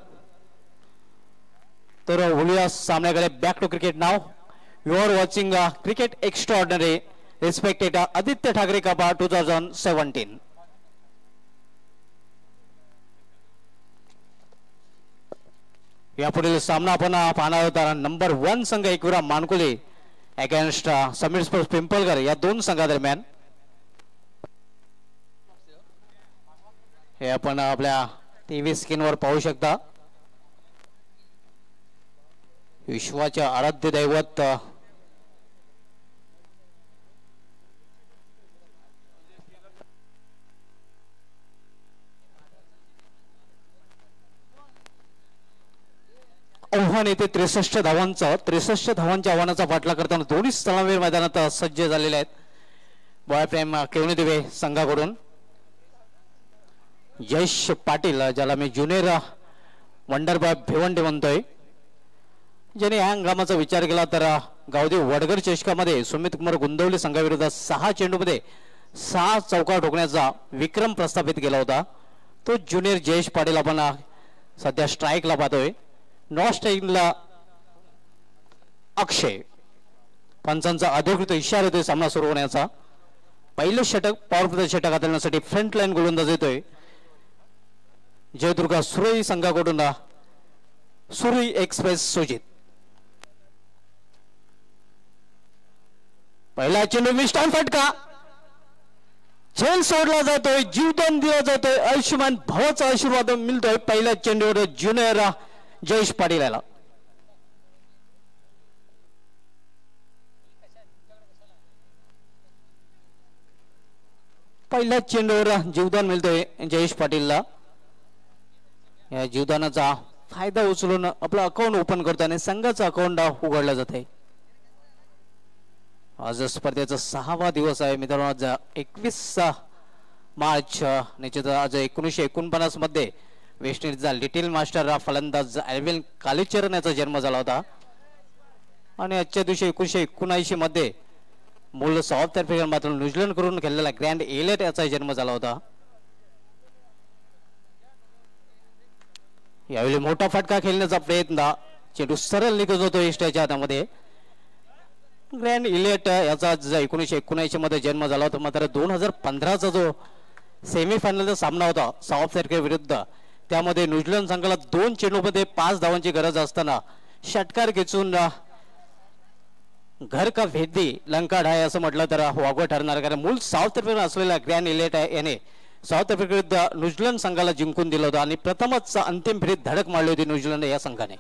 तर बोलूया सामन्याकडे. बॅक टू क्रिकेट नाव. You are watching cricket extraordinary respected Aditya Thackeray cup 2017. यापुढील सामना आपण पाहणार होता. नंबर 1 संघ एकविरा मानकुले अगेन्स्ट समीर स्पोर्ट्स पिंपलकर या दोन संघादरम्यान. हे आपण आपल्या टीव्ही स्क्रीनवर पाहू शकता. विश्वाचे आराध्य दैवत आव्हान येते 63 धावांचं. 63 धावांच्या आव्हानाचा पाठलाग करताना दोन्ही स्थळांवर मैदानात सज्ज झालेले आहेत. बॉयप्रेम केवणी दिवे संघाकडून यश पाटील, ज्याला मी ज्युनियर वंडर बॉय भिवंडी म्हणतोय, ज्याने या हंगामाचा विचार केला तर गावदेव वडगर चषकामध्ये सुमित कुमार गुंदवली संघाविरुद्ध 6 चेंडूमध्ये 6 चौकार ठोकण्याचा विक्रम प्रस्थापित केला होता. तो ज्युनियर जयेश पाटील आपण सध्या स्ट्राईकला पाहतोय. नॉन स्ट्राईकला अक्षय. पंचांचा अधिकृत इशारा येतोय सामना सुरू होण्याचा. पहिलं षटक पॉवर षटक हाताळण्यासाठी फ्रंट लाईन गोलंदाज येतोय जयदुर्गा सुरई संघाकडून सुरई एक्सप्रेस सुजित. पहिला चेंडू मिस्टान फटका. झेल सोडला जातोय, जीवदान दिला जातोय, आयुष्यमान भावाचा आशीर्वाद मिळतोय पहिल्या चेंडूवर ज्युनियर जयेश पाटील याला. पहिल्या चेंडूवर जीवदान मिळतोय जयेश पाटीलला. या जीवदानाचा फायदा उचलून आपलं अकाउंट ओपन करतो आणि संघाचं अकाउंट उघडलं जात आहे. आज स्पर्धेचा 6वा दिवस आहे मित्रांनो. आज 21 मार्च. निश्चित आज 1949 मध्ये वेस्ट इंडिजचा लिटिल मास्टर फलंदाज अल्विन कालीचरण याचा जन्म झाला होता आणि आजच्या दिवशी 1979 मध्ये मूळ साऊथ आफ्रिकन मात्र न्यूझीलंड करून खेळलेला ग्रँड एलेट याचा जन्म झाला होता. यावेळी मोठा फटका खेळण्याचा प्रयत्न. चेंडू सरळ निघत होतो इष्टाच्या हातामध्ये. ग्रँड इलेट याचा 1979 मध्ये जन्म झाला होता. मात्र 2015चा जो सेमीफायनलचा सामना होता साऊथ आफ्रिका विरुद्ध, त्यामध्ये न्यूझीलंड संघाला 2 चेंडूमध्ये 5 धावांची गरज असताना षटकार खेचून घर का भेदी लंका ढाय असं म्हटलं तर वागवं ठरणार. कारण मूळ साऊथ आफ्रिका असलेला ग्रँड इलेट याने साऊथ आफ्रिका विरुद्ध न्यूझीलंड संघाला जिंकून दिलं होतं आणि प्रथमच अंतिम फेरीत धडक मारली होती न्यूझीलंड या संघाने.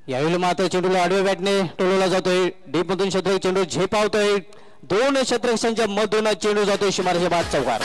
यावेळी मात्र चेंडूला आडव्या बॅटने टोलवला जातोय. डीप मधून क्षेत्ररक्षक चेंडू झेपावतोय. 2 क्षेत्ररक्षकांच्या मधून चेंडू जातोय सीमारेषे बाद चौकार.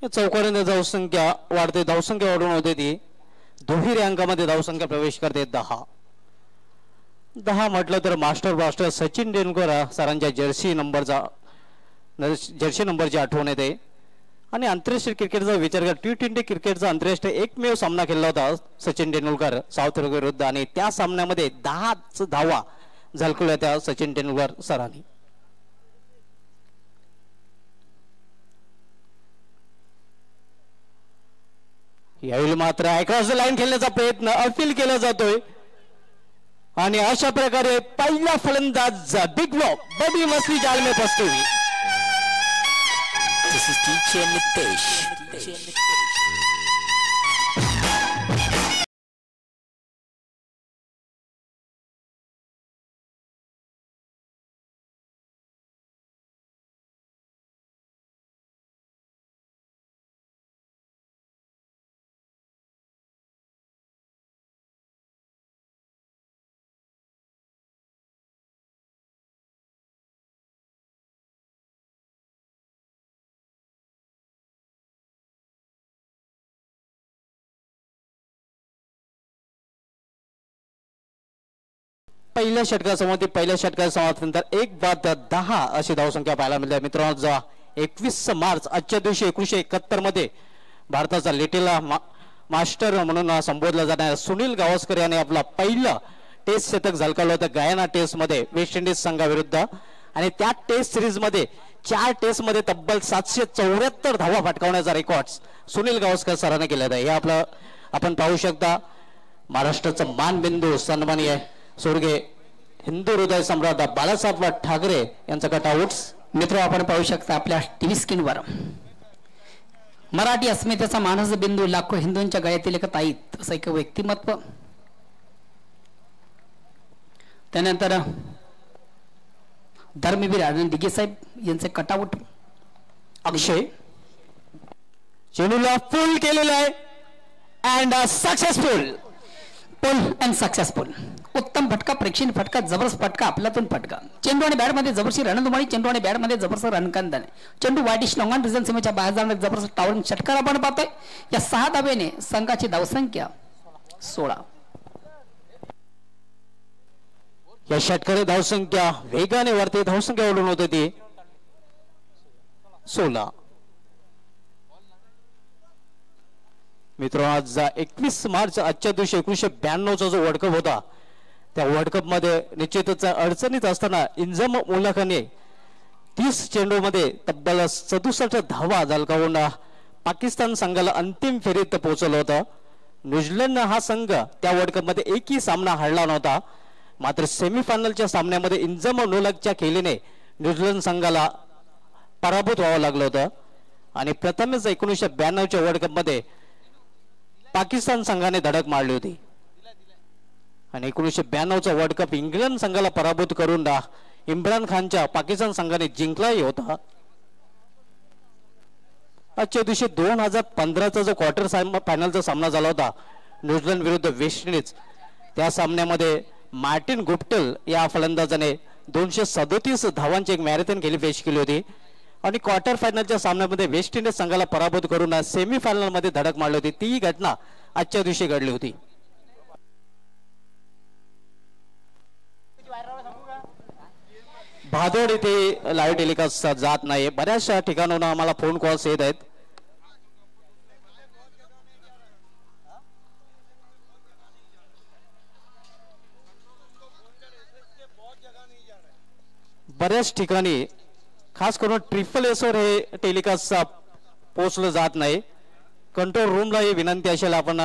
चौकारीने धावसंख्या वाढते, धावसंख्या वाढून होते ती दुहेरी अंकामध्ये धावसंख्या प्रवेश करते 10 म्हटलं तर मास्टर सचिन तेंडुलकर सरांच्या जर्सी नंबरची आठवण येते. आणि आंतरराष्ट्रीय क्रिकेटचा विचार कर, T20 क्रिकेटचा आंतरराष्ट्रीय एकमेव सामना खेळला होता सचिन तेंडुलकर साऊथ आफ्रिका विरुद्ध, आणि त्या सामन्यामध्ये 10 धावा झळकवल्या त्या सचिन तेंडुलकर सरांनी. यावेळी मात्र अक्रॉस द लाईन खेळण्याचा प्रयत्न अपील केला जातोय आणि अशा प्रकारे पहिला फलंदाज बिग बॉ बडी मस्ती जाल में फंसते हुए. This is DJ Nitesh. पहिल्या षटकासमोर पहिल्या षटकानंतर 1-10 अशी धावसंख्या पाहायला मिळते. मित्रांनो 21 मार्च आजच्या दिवशी 1971 मध्ये भारताचा लिटिल मास्टर म्हणून संबोधला जाणारा सुनील गावस्कर याने आपला पहिला टेस्ट शतक झळकावलं होतं गयाना टेस्ट मध्ये वेस्ट इंडिज संघाविरुद्ध. आणि त्या टेस्ट सिरीज मध्ये 4 टेस्ट मध्ये तब्बल 774 धावा फटकावण्याचा रेकॉर्ड सुनील गावस्कर सरांनी केला आहे. हे आपलं आपण पाहू शकता. महाराष्ट्राचं मानबिंदू सन्माननीय स्वर्गीय हिंदू हृदय सम्राट बाळासाहेब ठाकरे यांचा कटआउट्स मित्र आपण पाहू शकता आपल्या टीव्ही स्क्रीनवर. मराठी अस्मितेचा मानस बिंदू, लाखो हिंदूंच्या गळ्यातील एक ताईत असं एक व्यक्तिमत्व. त्यानंतर धर्मवीर आनंद दिघे साहेब यांचे कटआउट. अक्षय चेंडूला फुल केलेला आहे and successful. Pull and successful. उत्तम फटका, प्रेक्षणीय फटका, जबरदस्त फटका, आपल्यातून फटका. चेंडू आणि बॅट मध्ये जबरदस्त रणधुमाळी, चेंडू आणि बॅट मध्ये जबरदस्त रणकांदन. चेंडू वाईट लॉंगॉन रिझन सीमेच्या बाहेर जाणार जबरदस्त टावरिंग षटकार आपण पाहतोय. या 6 धाब्याने संघाची धावसंख्या 16. या षटकारी धावसंख्या वेगाने वाढते, धावसंख्या ओढून होते ती 16. मित्र आज 21 मार्च आजच्या दिवशी 1992चा जो वर्ल्ड कप होता त्या वर्ल्ड कप मध्ये निश्चितच अडचणीत असताना इंजम उल्लाखाने 30 चेंडूमध्ये तब्बल 67 धावा झळकावून पाकिस्तान संघाला अंतिम फेरीत पोहोचवलं होतं. न्यूझीलंड हा संघ त्या वर्ल्ड कप मध्ये एकही सामना हरला नव्हता. मात्र सेमीफायनलच्या सामन्यामध्ये इंजम उल्लाखच्या खेळीने न्यूझीलंड संघाला पराभूत व्हावं लागलं होतं आणि प्रथमच 1992च्या वर्ल्ड कप मध्ये पाकिस्तान संघाने धडक मारली होती. आणि 1992चा वर्ल्ड कप इंग्लंड संघाला पराभूत करून इम्रान खानच्या पाकिस्तान संघाने जिंकलाही होता. आजच्या दिवशी 2015चा जो क्वार्टर फायनलचा सामना झाला होता न्यूझीलंड विरुद्ध वेस्ट इंडिज, त्या सामन्यामध्ये मार्टिन गुप्टिल या फलंदाजाने 237 धावांची एक मॅरेथॉन खेळी पेश केली होती आणि क्वार्टर फायनलच्या सामन्यामध्ये वेस्ट इंडिज संघाला पराभूत करून सेमीफायनल मध्ये धडक मारली होती. ती घटना आजच्या दिवशी घडली होती. भादोड इथे लाईव्ह टेलिकास्ट जात नाही. बऱ्याचशा ठिकाणाहून आम्हाला फोन कॉल्स येत आहेत. बऱ्याच ठिकाणी खास करून SSS वर हे टेलिकास्ट पोहोचलं जात नाही. कंट्रोल रूमला ही विनंती असेल आपण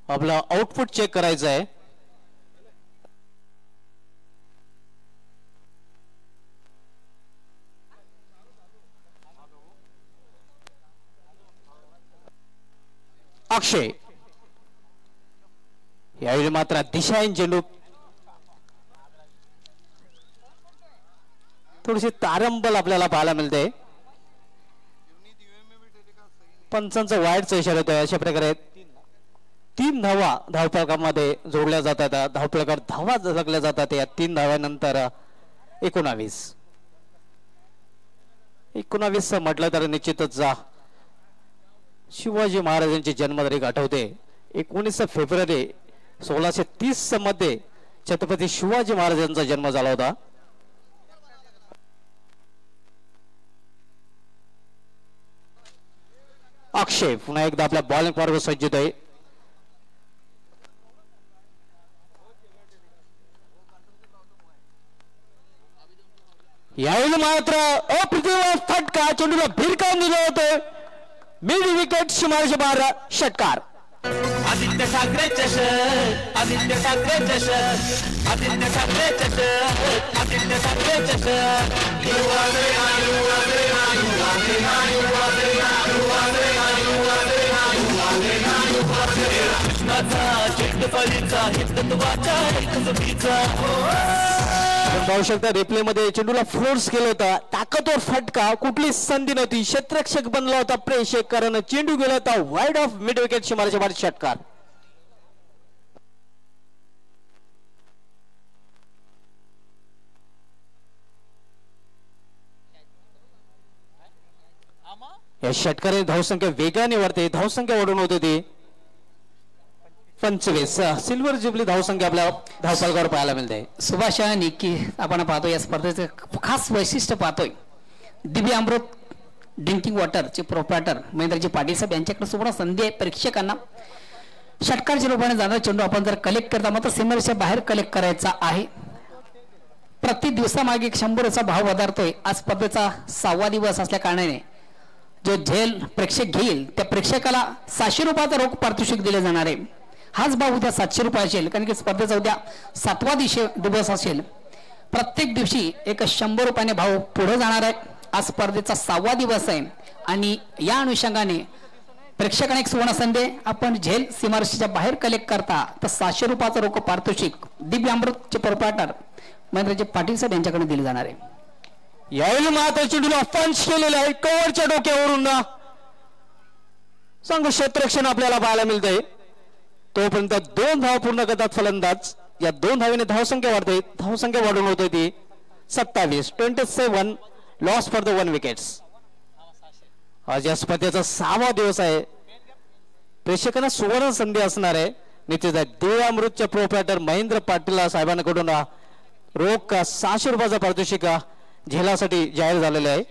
आपलं आउटपुट चेक करायचं आहे. अक्षय यावेळी मात्र दिशाहीन चेंडू, थोडीशी तारंबल आपल्याला पाहायला मिळते. पंचांचा वाईटचा इशारा येतोय. अशा प्रकारे 3 धावा धावफलकामध्ये जोडल्या जातात. धावफलकावर धावा झळकल्या जातात. या 3 धाव्यानंतर 19. 19 म्हटलं तर निश्चितच शिवाजी महाराजांची जन्मतारीख आठवते. 19 फेब्रुवारी 1630 मध्ये छत्रपती शिवाजी महाराजांचा जन्म झाला होता. अक्षय पुन्हा एकदा आपल्या बॉलिंग मार्ग सज्जित आहे. यावेळी मात्र अप्रतिम फटका चेंडूला भिरकावून दिला होतो. मिड विकेट शिमारच्या बाहेर षटकार. आदित्य ठाकरे चषक, आदित्य ठाकरे चषक, आदित्य ठाकरे चषक, आदित्य ठाकरे चषक. चिट्टफळीचा हिंदुत्वाच्या एकजुटीचा. पाहू शकता रिप्ले मध्ये चेंडूला फोर्स केला होता. ताकदवर फटका, कुठली संधी नव्हती. क्षेत्ररक्षक बनला होता प्रेक्षक, कारण चेंडू गेला होता वाईड ऑफ मिड विकेट शिमारच्या बाहेर षटकार. या षटकाराने धावसंख्या वेगाने वाढते. धावसंख्या वाढून होते ती 25. सिल्वर जुबली धावसंख्या आपल्या धावफलकावर पाहायला मिळते. सुभाष निक्की आपण पाहतो या स्पर्धेचं खास वैशिष्ट्य पाहतोय. दिव्य अमृत ड्रिंकिंग वॉटरचे प्रोप्रायटर महेंद्रजी पाटील साहेब यांच्याकडे सुवर्ण संधी आहे. प्रेक्षकांना षटकारच्या रूपाने जाणारा चेंडू आपण जर कलेक्ट करता मात्र सीमेच्या बाहेर कलेक्ट करायचा आहे. प्रति दिवसामागे 100चा भाव वधारतोय. आज स्पर्धेचा 6वा दिवस असल्या कारणाने जो झेल प्रेक्षक घेईल त्या प्रेक्षकाला 700 रुपयाचा रोख पारितोषिक दिले जाणार आहे. हाच भाव उद्या 700 रुपये असेल, कारण की स्पर्धेचा उद्या 7वा दिवस असेल. प्रत्येक दिवशी एक 100 रुपयाने भाव पुढे जाणार आहे. आज स्पर्धेचा 6वा दिवस आहे आणि या अनुषंगाने प्रेक्षकांना एक सुवर्ण संधी. आपण झेल सीमारेषेच्या बाहेर कलेक्ट करता तर 700 रुपयाचा रोख पारितोषिक दिव्य अमृतचे प्रोप्रायटर महेंद्रजी पाटील साहेब यांच्याकडे दिले जाणार आहे. यावेळी मात्र चेंडूला पंच केलेला आहे. कव्हरच्या डोक्यावरून संघ क्षेत्ररक्षण आपल्याला पाहायला मिळतंय. तोपर्यंत 2 धाव पूर्ण करतात फलंदाज. या 2 धावेने धावसंख्या वाढते. धावसंख्या वाढून होते ती 27. 27 लॉस फॉर द 1 विकेट्स. आज या स्पर्धेचा 6वा दिवस आहे. प्रेक्षकांना सुवर्ण संधी असणार आहे. निश्चित आहे दिव्य अमृतच्या प्रोप्रायटर महेंद्र पाटील साहेबांकडून रोख 600 रुपयाचा पारितोषिक झेलासाठी जाहीर झालेले आहे.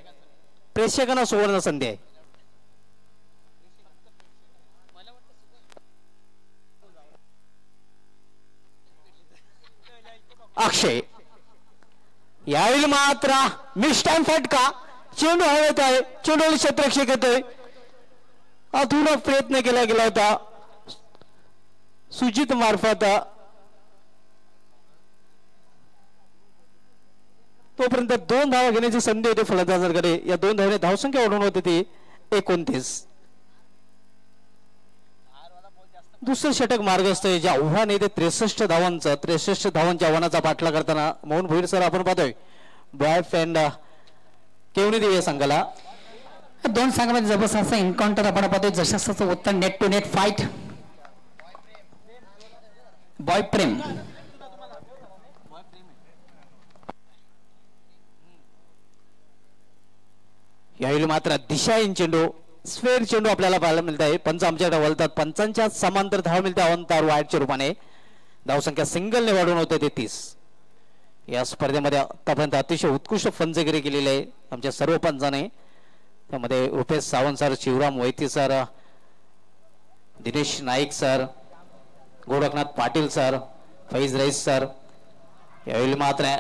प्रेक्षकांना सुवर्ण संधी आहे. अक्षय यावेळी मात्र मिस्टाईम फटका. चेंडू हवेत आहे. चेंडू क्षेत्ररक्षक येतोय. अधुरा प्रयत्न केला गेला होता सुजित मार्फत. तोपर्यंत 2 धावा घेण्याची संधी होती फलंदाजांकडे. या 2 धावाने धावसंख्या वाढून होती ती 29. दुसरं षटक मार्गस्थ आहे. जे आव्हान आहे ते 63 धावांचं. 63 धावांच्या आव्हानाचा पाठला करताना मोहन भोईर सर आपण पाहतोय बॉय फ्रेंड केवणी देवी संघाला. 2 संघामध्ये जबरदस्त एन्काउंटर आपण पाहतोय. जशाचं उत्तर net to net fight. Boy Prem यावेळी मात्र दिशाहीन चेंडू स्फेअर चेंडू आपल्याला पाहायला मिळत आहे. पंच आमच्याकडे वळतात. पंचांच्या समांतर धाव मिळते अवंतार वाईटच्या रूपाने. धावसंख्या सिंगलने वाढून होते ते 30. या स्पर्धेमध्ये आतापर्यंत अतिशय उत्कृष्ट फंचगिरी केलेली आहे आमच्या सर्व पंचाने. त्यामध्ये Rupesh Sawant sir, Shivram Vaiti sir, Dinesh Naik sir, Gorakhnath Patil sir, Faiz Rais sir. यावेळी मात्र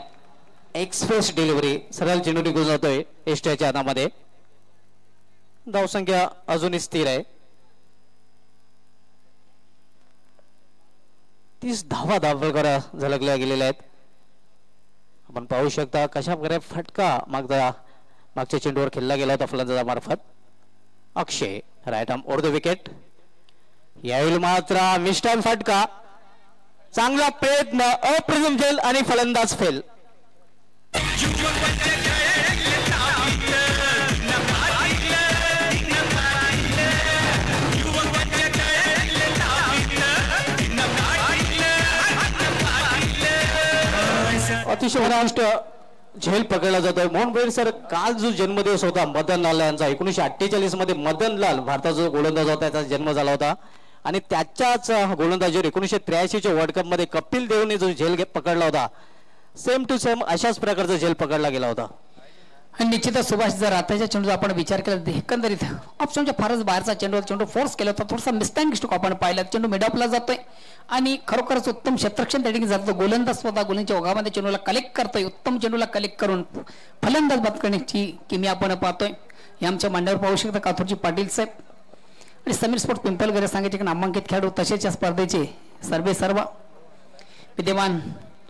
एक्सप्रेस डिलिव्हरी सरळ चेंडू निघून जातोय एसटीच्या हातामध्ये. धावसंख्या अजूनही स्थिर आहे. 30 धावा धावफलकावर झलकल्या गेलेल्या आहेत. आपण पाहू शकता कशा प्रकारे फटका मागच्या चेंडूवर खेळला गेला होता फलंदाजामार्फत. Akshay right arm over the wicket. यावेळी मात्र मिस्टाईम फटका. चांगला प्रयत्न, अप्रतिम झेल आणि फलंदाज फेल. अतिशय उत्कृष्ट झेल पकडला जातोय. मोहन बैर सर, काल जो जन्मदिवस होता मदन लाल यांचा 1948 मध्ये मदन लाल भारताचा जो गोलंदाज होता त्याचा जन्म झाला होता आणि त्याच्याच गोलंदाजीवर 1983च्या वर्ल्ड कप मध्ये कपिल देवने जो झेल पकडला होता सेम टू सेम अशाच प्रकारचा झेल पकडला गेला होता. निश्चितच सुभाष, जर आताच्या चेंडूचा आपण विचार केला एकंदरीत ऑप्शनच्या फारच बाहेरचा चेंडू फोर्स केला होता. थोडासा मिस्टँग स्ट्रोक आपण पाहिला, चेंडू मिडअपला जातोय आणि खरोखरच उत्तम क्षेत्ररक्षण त्या ठिकाणी जातो. गोलंदाज स्वतः गोलंदाजच्या ओघामध्ये चेंडूला कलेक्ट करतोय, उत्तम चेंडूला कलेक्ट करून फलंदाज बाद करण्याची किमी आपण पाहतोय. हे आमच्या मांड्यावर पाहू शकता काथोरजी पाटील साहेब आणि समीर स्पोर्ट पिंपलगर सांगायचे की नामांकित खेळाडू तसेच या स्पर्धेचे सर्व विद्यमान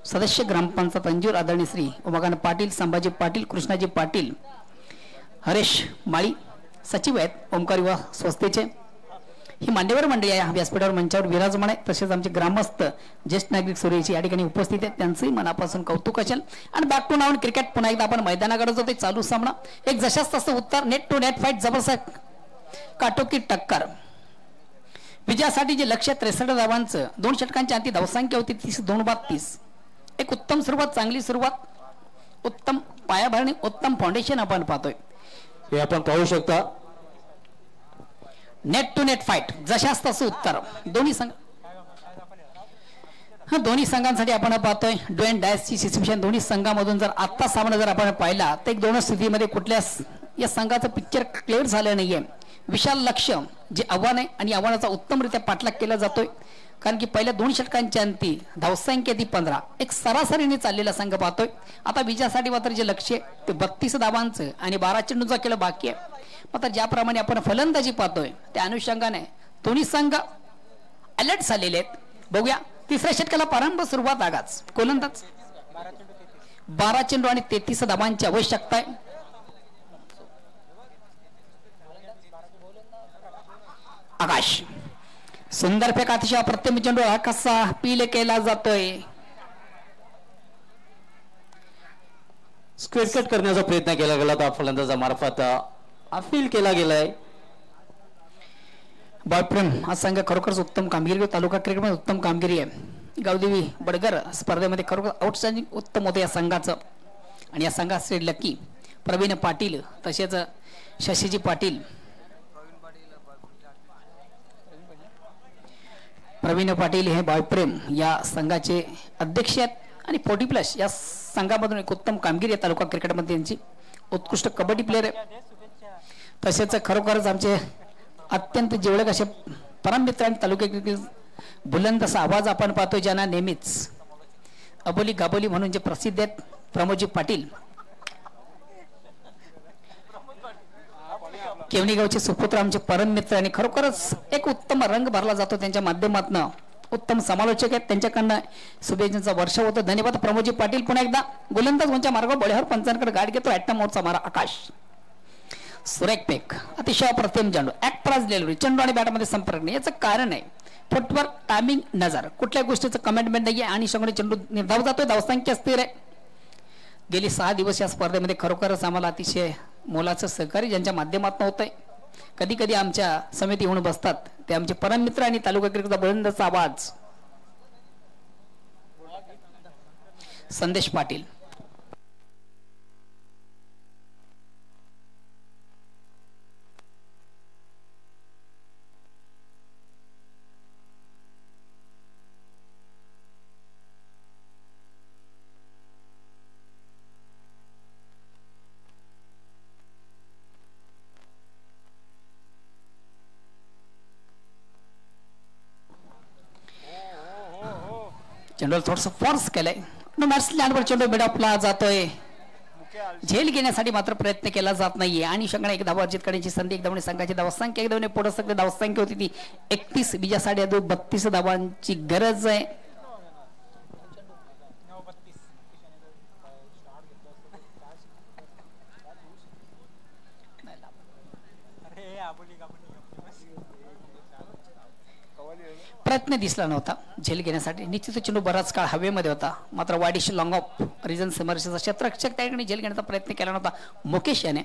सदस्य ग्रामपंचायत अंजूर आदरणीय श्री उमाकांत पाटील, संभाजी पाटील, कृष्णाजी पाटील, हरेश माळी सचिव आहेत ओमकार युवा संस्थेचे. ही मान्यवर मंडळी आहे व्यासपीठावर मंचावर विराजमान आहे. तसेच आमचे ग्रामस्थ ज्येष्ठ नागरिक सूर्यची या ठिकाणी उपस्थित आहेत, त्यांचंही मनापासून कौतुक असेल. आणि बॅक टू नाव क्रिकेट पुन्हा एकदा आपण मैदानाकडे जातो. चालू सामना एक जशाच तसं उत्तर, नेट टू नेट फाईट, जबरदस्त काटोकी टक्कर. विजयासाठी जे लक्ष्य 63 धावांचं 2 षटकांची अंती धावसंख्या होती 32. एक उत्तम सुरुवात, चांगली सुरुवात, उत्तम पायाभरणी, उत्तम फाउंडेशन आपण पाहतोय. हे आपण पाहू शकता. नेट टू नेट फाईट, जशाच तसं उत्तर. दोन्ही संघांसाठी आपण पाहतोय डू अँड डायची सिच्युएशन. दोन्ही संघामधून जर आत्ता सामना जर आपण पाहिला तर एक दोन स्थितीमध्ये कुठल्या या संघाचं पिक्चर क्लिअर झालं नाहीये. विशाल लक्ष्य जे आव्हान आहे आणि आव्हानाचा उत्तमरित्या पाठलाग केला जातोय, कारण की पहिल्या 2 षटकांच्या अंती धावसंख्या ती 15, एक सरासरीने चाललेला संघ पाहतोय. आता विजयासाठी मात्र जे लक्ष्य आहे ते 32 धावांचं आणि 12 चेंडूंचा केलं बाकी आहे. मात्र ज्याप्रमाणे आपण फलंदाजी पाहतोय त्या अनुषंगाने दोन्ही संघ अलर्ट झालेले आहेत. बघूया तिसऱ्या षटकाला प्रारंभ, सुरुवात आगाच. गोलंदाज 12 चेंडू आणि 33 धावांची आवश्यकता आहे. आकाश सुंदर फेक, अतिशय अप्रतिम चेंडू हा कसा पील केला जातोय. स्क्वेअर कट करण्याचा प्रयत्न केला गेला होता फलंदाजामार्फत, अपील केला गेलाय. बॉयफ्रेंड हा संघ खरोखरच उत्तम कामगिरी, तालुका क्रिकेटमध्ये उत्तम कामगिरी आहे. गावदेवी बडगर स्पर्धेमध्ये खरोखर आउटस्टँडिंग उत्तम होतं या संघाचं. आणि या संघात श्री लकी, प्रवीण पाटील, तसेच शशीजी पाटील, प्रवीण पाटील हे बॉयप्रेम या संघाचे अध्यक्ष आहेत आणि 40+ या संघामधून एक उत्तम कामगिरी आहे तालुका क्रिकेटमध्ये. त्यांची उत्कृष्ट कबड्डी प्लेअर आहे. तसेच खरोखरच आमचे अत्यंत जिवलग असे परममित्र आणि तालुका क्रिकेट बुलंद असा आवाज आपण पाहतो, ज्यांना नेहमीच अबोली गाबोली म्हणून जे प्रसिद्ध आहेत, प्रमोदजी पाटील, केवणी गावचे सुपुत्र आमचे परम मित्र. आणि खरोखरच एक उत्तम रंग भरला जातो त्यांच्या माध्यमातून. उत्तम समालोचक आहेत, त्यांच्याकडनं शुभेच्छांचा वर्ष होतो. धन्यवाद प्रमोदजी पाटील. पुन्हा एकदा गोलंदाज उंच्या मार्गावर बोळ्यावर पंचांकडे गाठ घेतो. ॲटम मोडचा मारा आकाश, सुरेख पेक, अतिशय अप्रतिम चेंडू, ऍक्टराज डिलिव्हरी, चेंडू आणि बॅटमध्ये संपर्क नाही. याचं कारण आहे फुटवर्क, टायमिंग, नजर, कुठल्या गोष्टीचं कमेंटमेंट नाही आहे आणि सगळे चेंडू निर्धाव जातोय. धावसंख्या स्थिर आहे. गेली 6 दिवस या स्पर्धेमध्ये खरोखरच आम्हाला अतिशय मोलाचं सहकार्य ज्यांच्या माध्यमातून होत आहे. कधी कधी आमच्या समिती होऊन बसतात ते आमचे परम मित्र आणि तालुका क्रिकेटचा बुलंदाचा आवाज संदेश पाटील. चेंडूला थोडस फोर्स केलंय. लँडवर चेंडू मिडअपला जातोय. झेल घेण्यासाठी मात्र प्रयत्न केला जात नाहीये आणि शंकरा एक धावा अर्जित करण्याची संधी. एक धावणे संघाची धावसंख्या एक धावणे पुढे सगळे धावसंख्या होती ती 31. विजयासाठी 32 धावांची गरज आहे. प्रयत्न दिसला नव्हता झेल घेण्यासाठी. निश्चित चेंडू बराच काळ हवेमध्ये होता. मात्र वाडीशी लॉंग ऑफ रिजन समरचा क्षेत्ररक्षक त्या ठिकाणी झेल घेण्याचा प्रयत्न केला नव्हता मुकेश याने,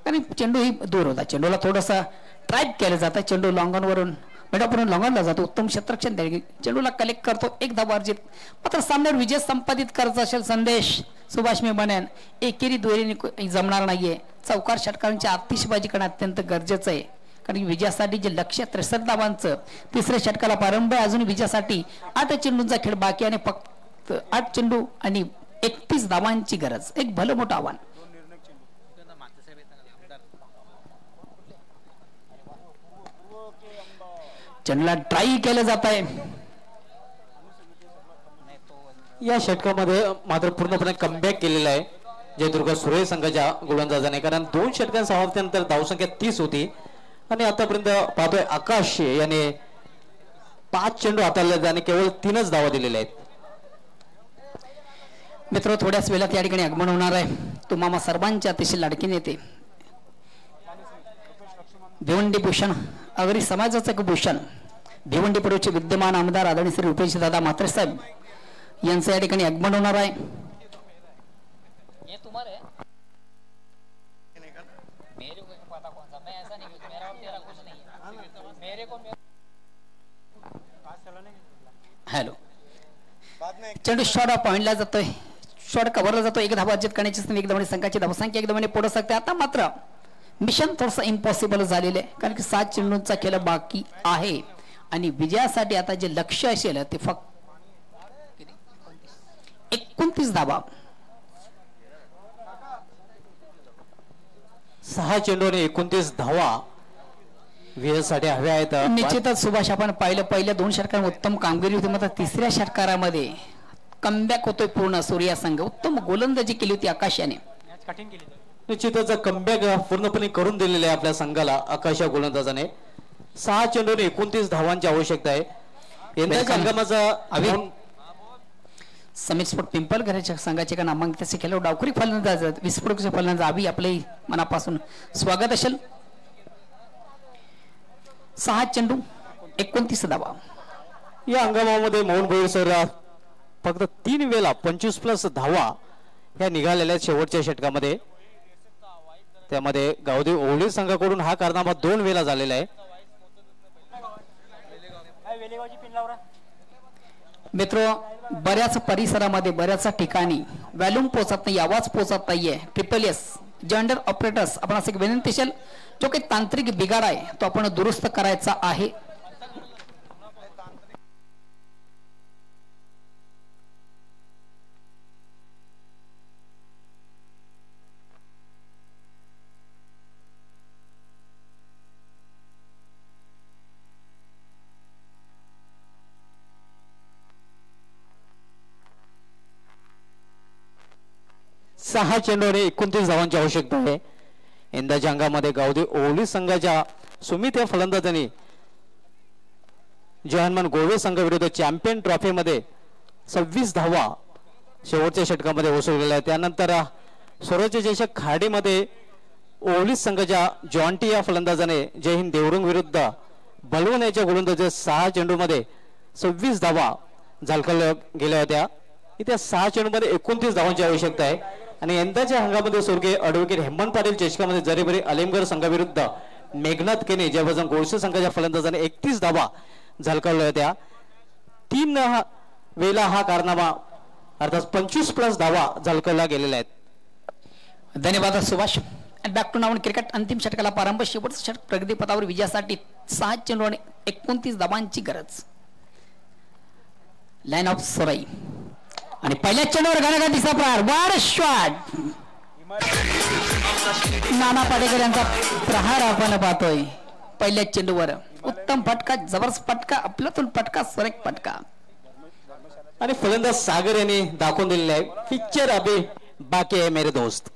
कारण चेंडू ही दूर होता. चेंडूला थोडासा ट्राय केलं जातं. चेंडू लॉंग ऑन वरून मेटापूर्ण लॉंगरला जातो, उत्तम क्षेत्ररक्षण चेंडूला कलेक्ट करतो, एक धाव अर्जित. मात्र सामन्यावर विजय संपादित करायचा असेल संदेश सुभाष मी म्हणेन एकेरी दुहेरीने जमणार नाहीये. चौकार षटकारांची आतिषबाजी करणं अत्यंत गरजेचं आहे, कारण विजयासाठी जे लक्ष्य 63 धावांचं तिसऱ्या षटकाला प्रारंभ आहे. अजून विजयासाठी 8 चेंडूंचा खेळ बाकी आणि फक्त 8 चेंडू आणि 31 धावांची गरज. एक भलं मोठं आव्हान. चेंडूला ट्राय केलं जात आहे. या षटकामध्ये मात्र पूर्णपणे कमबॅक केलेला आहे जयदुर्ग सुरे संघाच्या गोलंदाजाने, कारण 2 षटकां समाप्तीनंतर धावसंख्या 30 होती आणि आतापर्यंत पाहतोय आकाश याने 5 चेंडू हाताळले आणि केवळ 3च धावा दिलेल्या आहेत. मित्र थोड्याच वेळात या ठिकाणी आगमन होणार आहे. तुम्हाला सर्वांच्या अतिशय लाडकी नेते भिवंडी भूषण अगरी समाजाचं एक भूषण भिवंडी पूर्वचे विद्यमान आमदार आदरणीय श्री रुपेश दादा म्हात्रे साहेब यांचं या ठिकाणी आगमन होणार आहे. हॅलो, चेंडू शॉर्ट पॉइंटला जातोय, शॉर्ट कव्हरला जातो. एक धावा अर्जित करण्याची एक धावाने संघाची धावसंख्या एक धावाने पुढे सकते. आता मात्र मिशन थोडंसं इम्पॉसिबल झालेलं आहे, कारण की 7 चेंडूंचा खेळ बाकी आहे आणि विजयासाठी आता जे लक्ष्य असेल ते फक्त 29 धावा. 6 चेंडू आणि 29 धावा विजयासाठी हव्या आहेत. निश्चितच सुभाष आपण पाहिलं पहिल्या 2 षटकांमध्ये उत्तम कामगिरी होती, मात्र तिसऱ्या षटकारामध्ये कमबॅक होतोय पूर्ण सूर्या संघ. उत्तम गोलंदाजी केली होती आकाशाने. निश्चितच कमबॅक पूर्णपणे करून दिलेले आहे आपल्या संघाला आकाश या गोलंदाजाने. 6 चेंडू आणि 29 धावांची आवश्यकता आहे. यंदाच्या हंगामाचा समीर स्पोर्ट पिंपळघराच्या संघाचे का नामांकित खेळाडू डावखुरी फलंदाज विस्फोटक फलंदाज आभी आपले मनापासून स्वागत असेल. 6 चेंडू 29 धावा. या हंगामामध्ये मौन भोईर सर फक्त 3 वेळा 25+ धावा या निघालेल्या शेवटच्या षटकामध्ये. त्यामध्ये गावदेव ओवळी संघाकडून हा कारनामा 2 वेळा झालेला आहे. मित्र बऱ्याच परिसरामध्ये बऱ्याच ठिकाणी व्हॅल्यूम पोहोचत नाही, आवाज पोहोचत नाहीये. SSS जेंडर ऑपरेटर्स आपण असं विनंती असेल, जो काही तांत्रिक बिघाड आहे तो आपण दुरुस्त करायचा आहे. सहा चेंडू आणि 29 धावांची आवश्यकता आहे. यंदाच्या अंगामध्ये गावदेव ओवळी संघाच्या सुमित या फलंदाजांनी जय हनुमान गोवे संघाविरुद्ध चॅम्पियन ट्रॉफीमध्ये 26 धावा शेवटच्या षटकामध्ये वसूललेल्या आहेत. त्यानंतर स्वराज्य चषक खाडीमध्ये ओवळी संघाच्या जॉन्टी या फलंदाजाने जय हिंद देवरुंग विरुद्ध बलवण याच्या गोलंदाजी 6 चेंडूमध्ये 26 धावा झळकल्या गेल्या होत्या. इथे 6 चेंडूमध्ये 29 धावांची आवश्यकता आहे. आणि यंदाच्या हंगामध्ये स्वर्गीय ॲडव्होकेट हेमंत पाटील चषकामध्ये जरीबरी अलिमगड संघाविरुद्ध मेघनाथ केने जयभजन गोडसे संघाच्या फलंदाजाने 31 धावा झळकवल्या होत्या. 3 वेळा हा कारनामा अर्थात 25+ धावा झळकवल्या गेलेल्या आहेत. धन्यवाद सुभाष. बॅक टू नावन क्रिकेट अंतिम षटकाला प्रारंभ. शेवटचं षटक प्रगतीपथावर विजयासाठी 6 चेंडू आणि 29 धावांची गरज. लाईन ऑफ सोराई आणि पहिल्या चेंडूवर घणाघातीचा प्रहार वार शॉट. नाना पाटेकर यांचा प्रहार आपण पाहतोय. पहिल्या चेंडूवर उत्तम फटका, जबरदस्त फटका, आपल्यातून फटका, सुरेख फटका. आणि फलंदाज सागर यांनी दाखवून दिलेले आहे पिक्चर अभी बाकी आहे मेरे दोस्त.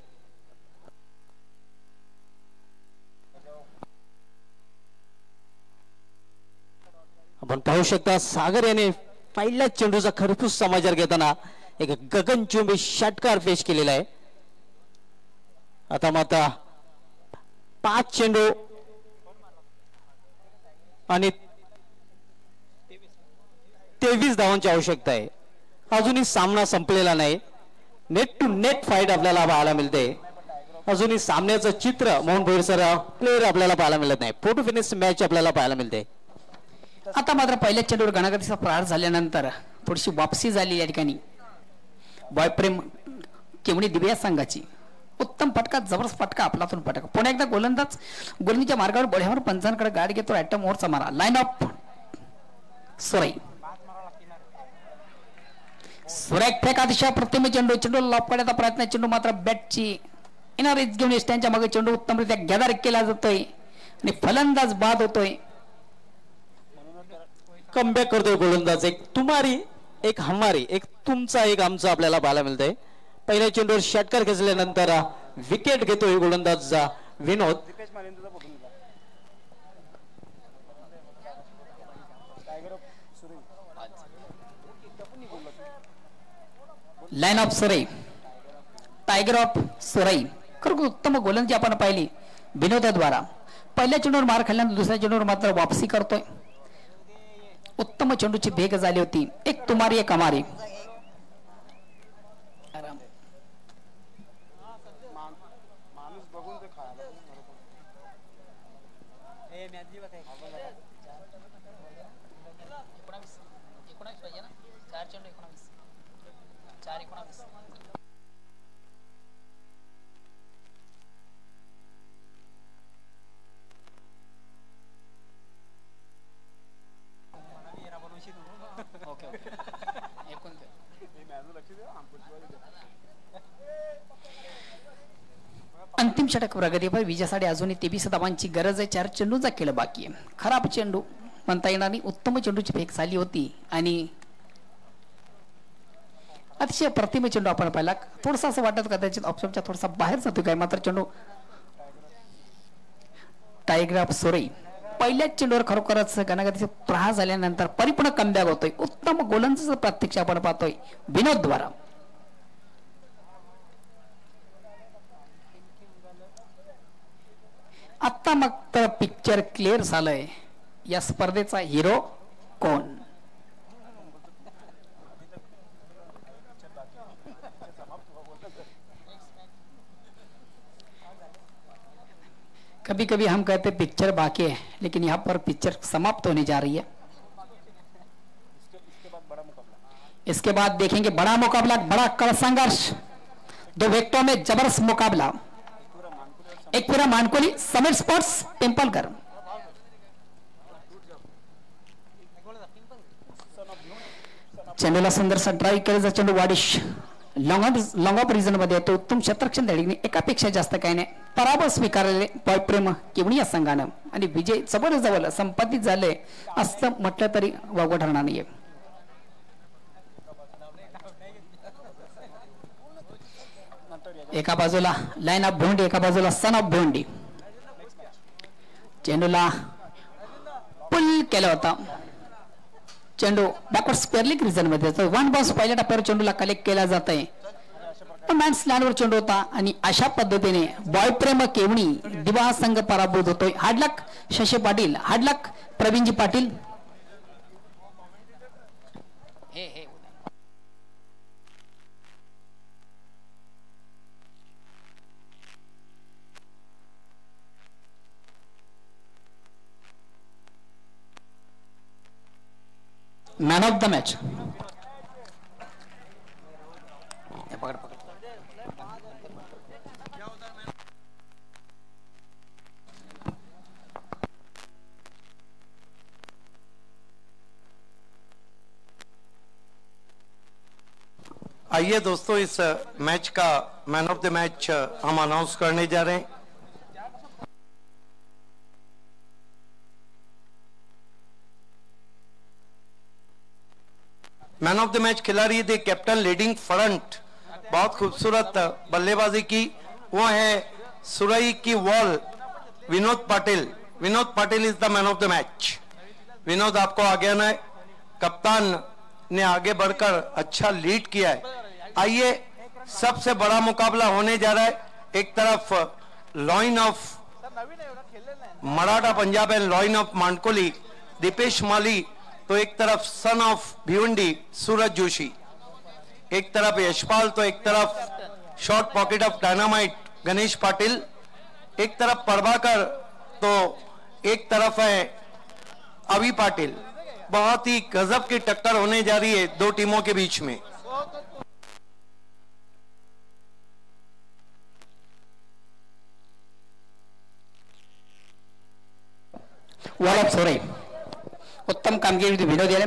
आपण पाहू शकता सागर याने पहिल्या चेंडूचा खरपूस समाचार घेताना एक गगनचुंबी षटकार पेश केलेला आहे. आता मात्र 5 चेंडू आणि 23 धावांची आवश्यकता आहे. अजूनही सामना संपलेला नाही. नेट टू नेट फाईट आपल्याला पाहायला मिळते. अजूनही सामन्याचं चित्र मोहन भोईर सर प्लेयर आपल्याला पाहायला मिळत नाही. फोटो फिनिश मॅच आपल्याला पाहायला मिळते. आता मात्र पहिल्याच चेंडूवर गणागतीचा प्रहार झाल्यानंतर थोडीशी वापसी झाली या ठिकाणी बॉयप्रेम केवणी दिव्या संघाची. उत्तम फटका, जबरदस्त फटका, आपलातून फटका. पुन्हा एकदा गोलंदाज गोलंदाजीच्या मार्गावर बळ्यावर पंचांकडे गाडी घेतो. ॲटम ओव्हरचा मारा. Line of Surai. सुरेख फेक अतिशय प्रतिम चेंडू. चेंडू लॉप करण्याचा प्रयत्न. चेंडू मात्र बॅटची येणारीच घेऊन स्टँडच्या मागे चेंडू उत्तमरित्या गॅदर केला जातोय आणि फलंदाज बाद होतोय. कमबॅक करतोय गोलंदाज. एक तुम्हारी एक हमारी, एक तुमचा एक आमचा आपल्याला पाहायला मिळतंय. पहिल्या चेंडूवर षटकार खेचल्यानंतर विकेट घेतोय गोलंदाज Vinod. Line of Surai, tiger of Surai. खरोखर उत्तम गोलंदाजी आपण पाहिली विनोदाद्वारा. पहिल्या चेंडूवर मार खाल्ल्यानंतर दुसऱ्या चेंडूवर मात्र वापसी करतोय. उत्तम चेंडूची भेग झाली होती. एक तुमारी एक अमारी. अंतिम षटक प्रगतीपर. विजयासाठी अजूनही 23 धावांची गरज आहे. 4 चेंडूचा खेळ बाकी आहे. खराब चेंडू म्हणता येणार नाही. उत्तम चेंडूची फेक झाली होती आणि अतिशय प्रतिम चेंडू आपण पाहिला. थोडसा असं वाटत कदाचित ऑप्शनच्या थोडासा बाहेर जातो काय, मात्र चेंडू टायगर ऑफ सुराई. पहिल्याच चेंडूवर खरोखरच गणागतीचे प्रहार झाल्यानंतर परिपूर्ण कमबॅक होतोय. उत्तम गोलंदाजीचं प्रत्यक्ष आपण पाहतोय विनोद द्वारा. आता मग तर पिक्चर क्लिअर झालंय. या स्पर्धेचा हिरो कोण? कभी कभी हम कहते पिक्चर बाकी है, लेकिन यहाँ पर पिक्चर समाप्त होने जा रही है. इसके बाद देखेंगे बड़ा मुकाबला, बड़ा कड़ा संघर्ष. 2 व्यक्तियों में जबरदस्त मुकाबला. एक पूरा मानकोली, समीर स्पोर्ट्स पिंपलकर. चेंडूला सुंदरसा ड्राईव्ह केल्याचा चेंडू वाडिश लॉंग ऑफ रिझन मध्ये येतो. उत्तम क्षेत्ररक्षण धडीने एकापेक्षा जास्त काही नाही. पराभव स्वीकारलेले बॉयप्रेम केवणी या संघानं आणि विजय जवळ संपादित झाले असं म्हटलं तरी वावगं ठरणार नाहीये. एका बाजूला लाईन ऑफ भोंडी, एका बाजूला सन ऑफ भोंडी. चेंडूला पुल केला होता. चेंडू बॅकवर्ड स्पेअरलिक रिझन मध्ये येतो. 1 बॉल्स पहिल्या टप्प्यावर चेंडूला कलेक्ट केला जात आहे. मॅन्स लँडवर चेंडू होता आणि अशा पद्धतीने बॉयप्रेम केवणी दिवा संघ पराभूत होतोय. Hard luck Shashi Patil, hard luck Pravinji Patil. Man of the match. आइए दोस्तों, इस मैच का मैन ऑफ द मैच हम अनाउंस करने जा रहे हैं. मैन ऑफ द मैच खिलाड़ी थे कैप्टन लीडिंग फ्रंट, बहुत खूबसूरत बल्लेबाजी की. वो है सुरई की wall Vinod Patil. Vinod Patil is the man of the match. Vinod आपको आगे आना है. कप्तान ने आगे बढ़कर अच्छा लीड किया है. आइए, सबसे बड़ा मुकाबला होने जा रहा है. एक तरफ line of Maratha Punjab and line of Mankoli Dipesh Mali, तो एक तरफ सन ऑफ भिवंडी सूरज जोशी. एक तरफ यशपाल, तो एक तरफ short pocket of dynamite Ganesh Patil. एक तरफ प्रभाकर, तो एक तरफ है अभी पाटिल. बहुत ही गजब की टक्कर होने जा रही है दो टीमों के बीच में। वॉल ऑफ सोरे उत्तम कामगिरी विनोद याने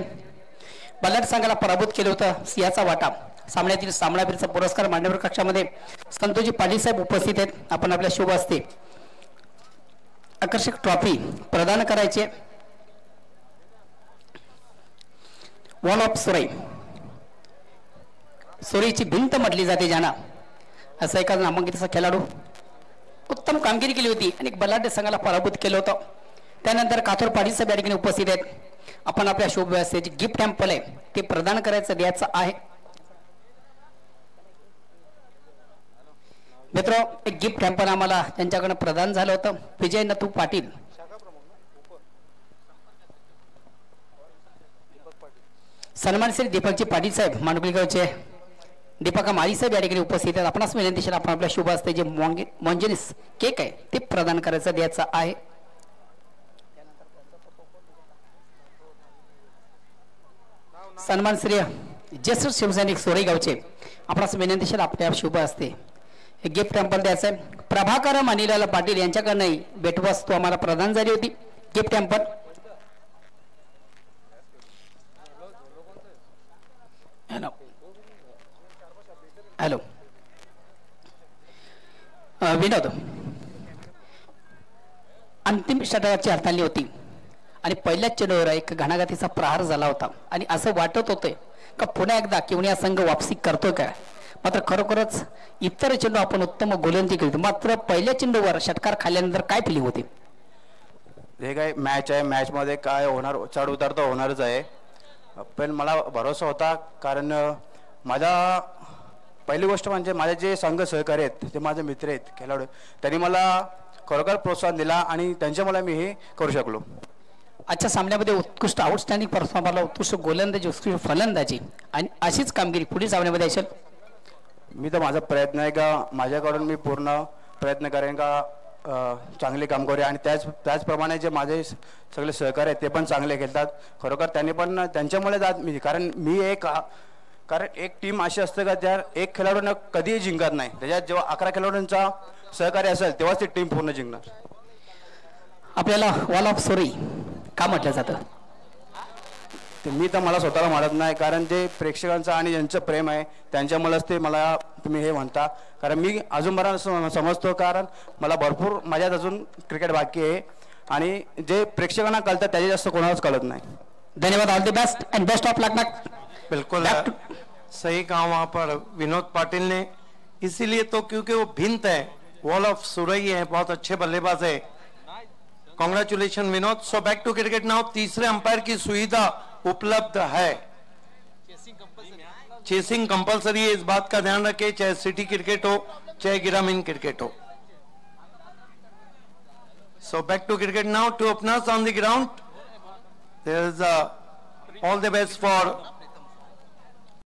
बल्लाट संघाला पराभूत केलं होतं सिंहाचा वाटा सामन्यातील सामनावीरचा पुरस्कार मान्यवर कक्षामध्ये संतोषजी पाटील साहेब उपस्थित आहेत. आपण आपल्या शुभ हस्ते आकर्षक ट्रॉफी प्रदान करायचे. वॉल ऑफ सोरे सोरेची भिंत म्हटली जाते ज्यांना असा एका नामांकित असा खेळाडू उत्तम कामगिरी केली होती आणि बल्लाट संघाला पराभूत केलं होतं. त्यानंतर काथोर पाटील साहेब या ठिकाणी उपस्थित आहेत. आपण आपल्या शुभ व्यवस्थेचे गिफ्ट हॅम्पल आहे ते प्रदान करायचं द्यायचं आहे. मित्र एक गिफ्ट हॅम्पर आम्हाला त्यांच्याकडून प्रदान झालं होतं. विजय नथू पाटील सन्मान श्री दीपकजी पाटील साहेब मांडुकलीगावचे दीपका माळी साहेब या ठिकाणी उपस्थित आहेत. आपणास विनंती आपण आपल्या शुभ हस्ते जे मॉन्जेनिस केक आहे ते प्रदान करायचं द्यायचं आहे. सन्मान श्री ज्येष्ठ शिवसैनिक सोरेगावचे आपणास विनंती आपल्या शुभ हस्ते गिफ्ट हॅम्पर द्यायचं आहे. प्रभाकर मानिलाल पाटील यांच्याकडनं भेटवस्तू आम्हाला प्रदान झाली होती. गिफ्ट हॅम्पर हॅलो विनोद अंतिम षटकाची हाताळली होती आणि पहिल्याच चेंडूवर एक घणाघातीचा प्रहार झाला होता आणि असं वाटत होतंय का पुन्हा एकदा किवणा संघ वापसी करतोय काय. मात्र खरोखरच इतर चेंडू आपण उत्तम गोलंदाजी केली. मात्र पहिल्या चेंडूवर षटकार खाल्ल्यानंतर काय फिलिंग होती. हे काय मॅच आहे, मॅच मध्ये काय होणार चढ उतार तर होणारच आहे. पण मला भरोसा होता कारण माझा पहिली गोष्ट म्हणजे माझे जे संघ सहकारी आहेत ते माझे मित्र आहेत खेळाडू त्यांनी मला खरोखर प्रोत्साहन दिला आणि त्यांच्यामुळे मी हे करू शकलो. आजच्या सामन्यामध्ये उत्कृष्ट आउटस्टँडिंग परफॉर्मरला उत्कृष्ट गोलंदाजी उत्कृष्ट फलंदाजी आणि अशीच कामगिरी पुढील सामन्यामध्ये असेल. मी तर माझा प्रयत्न आहे का माझ्याकडून मी पूर्ण प्रयत्न करेन का चांगले काम करूया आणि त्याचप्रमाणे जे माझे सगळे सहकारी आहेत ते पण चांगले खेळतात. खरोखर त्यांनी पण त्यांच्यामुळे जात मी कारण एक टीम अशी असते का त्या एक खेळाडूंना कधीही जिंकत नाही. त्याच्यात जेव्हा 11 खेळाडूंचा सहकार्य असेल तेव्हाच ती टीम पूर्ण जिंकणार. आपल्याला वॉल ऑफ सोरी का म्हटलं जातं ते मी तर मला स्वतःला म्हणत नाही कारण जे प्रेक्षकांचं आणि ज्यांचं प्रेम आहे त्यांच्यामुळेच ते मला तुम्ही हे म्हणता. कारण मी अजूनपर्यंत समजतो कारण मला भरपूर माझ्यात अजून क्रिकेट बाकी आहे आणि जे प्रेक्षकांना कळतं त्याचे जास्त कोणालाच कळत नाही. धन्यवाद. All the best and best of luck. बिल्कुल सही कहा वहां पर विनोद पाटिल ने. इसीलिए तो क्योंकि वो भिंत है, वॉल ऑफ सुरई है, बहुत अच्छे बल्लेबाज है. Congratulation Vinod. So back to cricket now. तीसरे अंपायर की सुविधा उपलब्ध है. चेसिंग कंपलसरी है, इस बात का ध्यान रखें चाहे सिटी क्रिकेट हो चाहे ग्रामीण क्रिकेट हो. So back to cricket now. Two openers on the ground. There is all the best for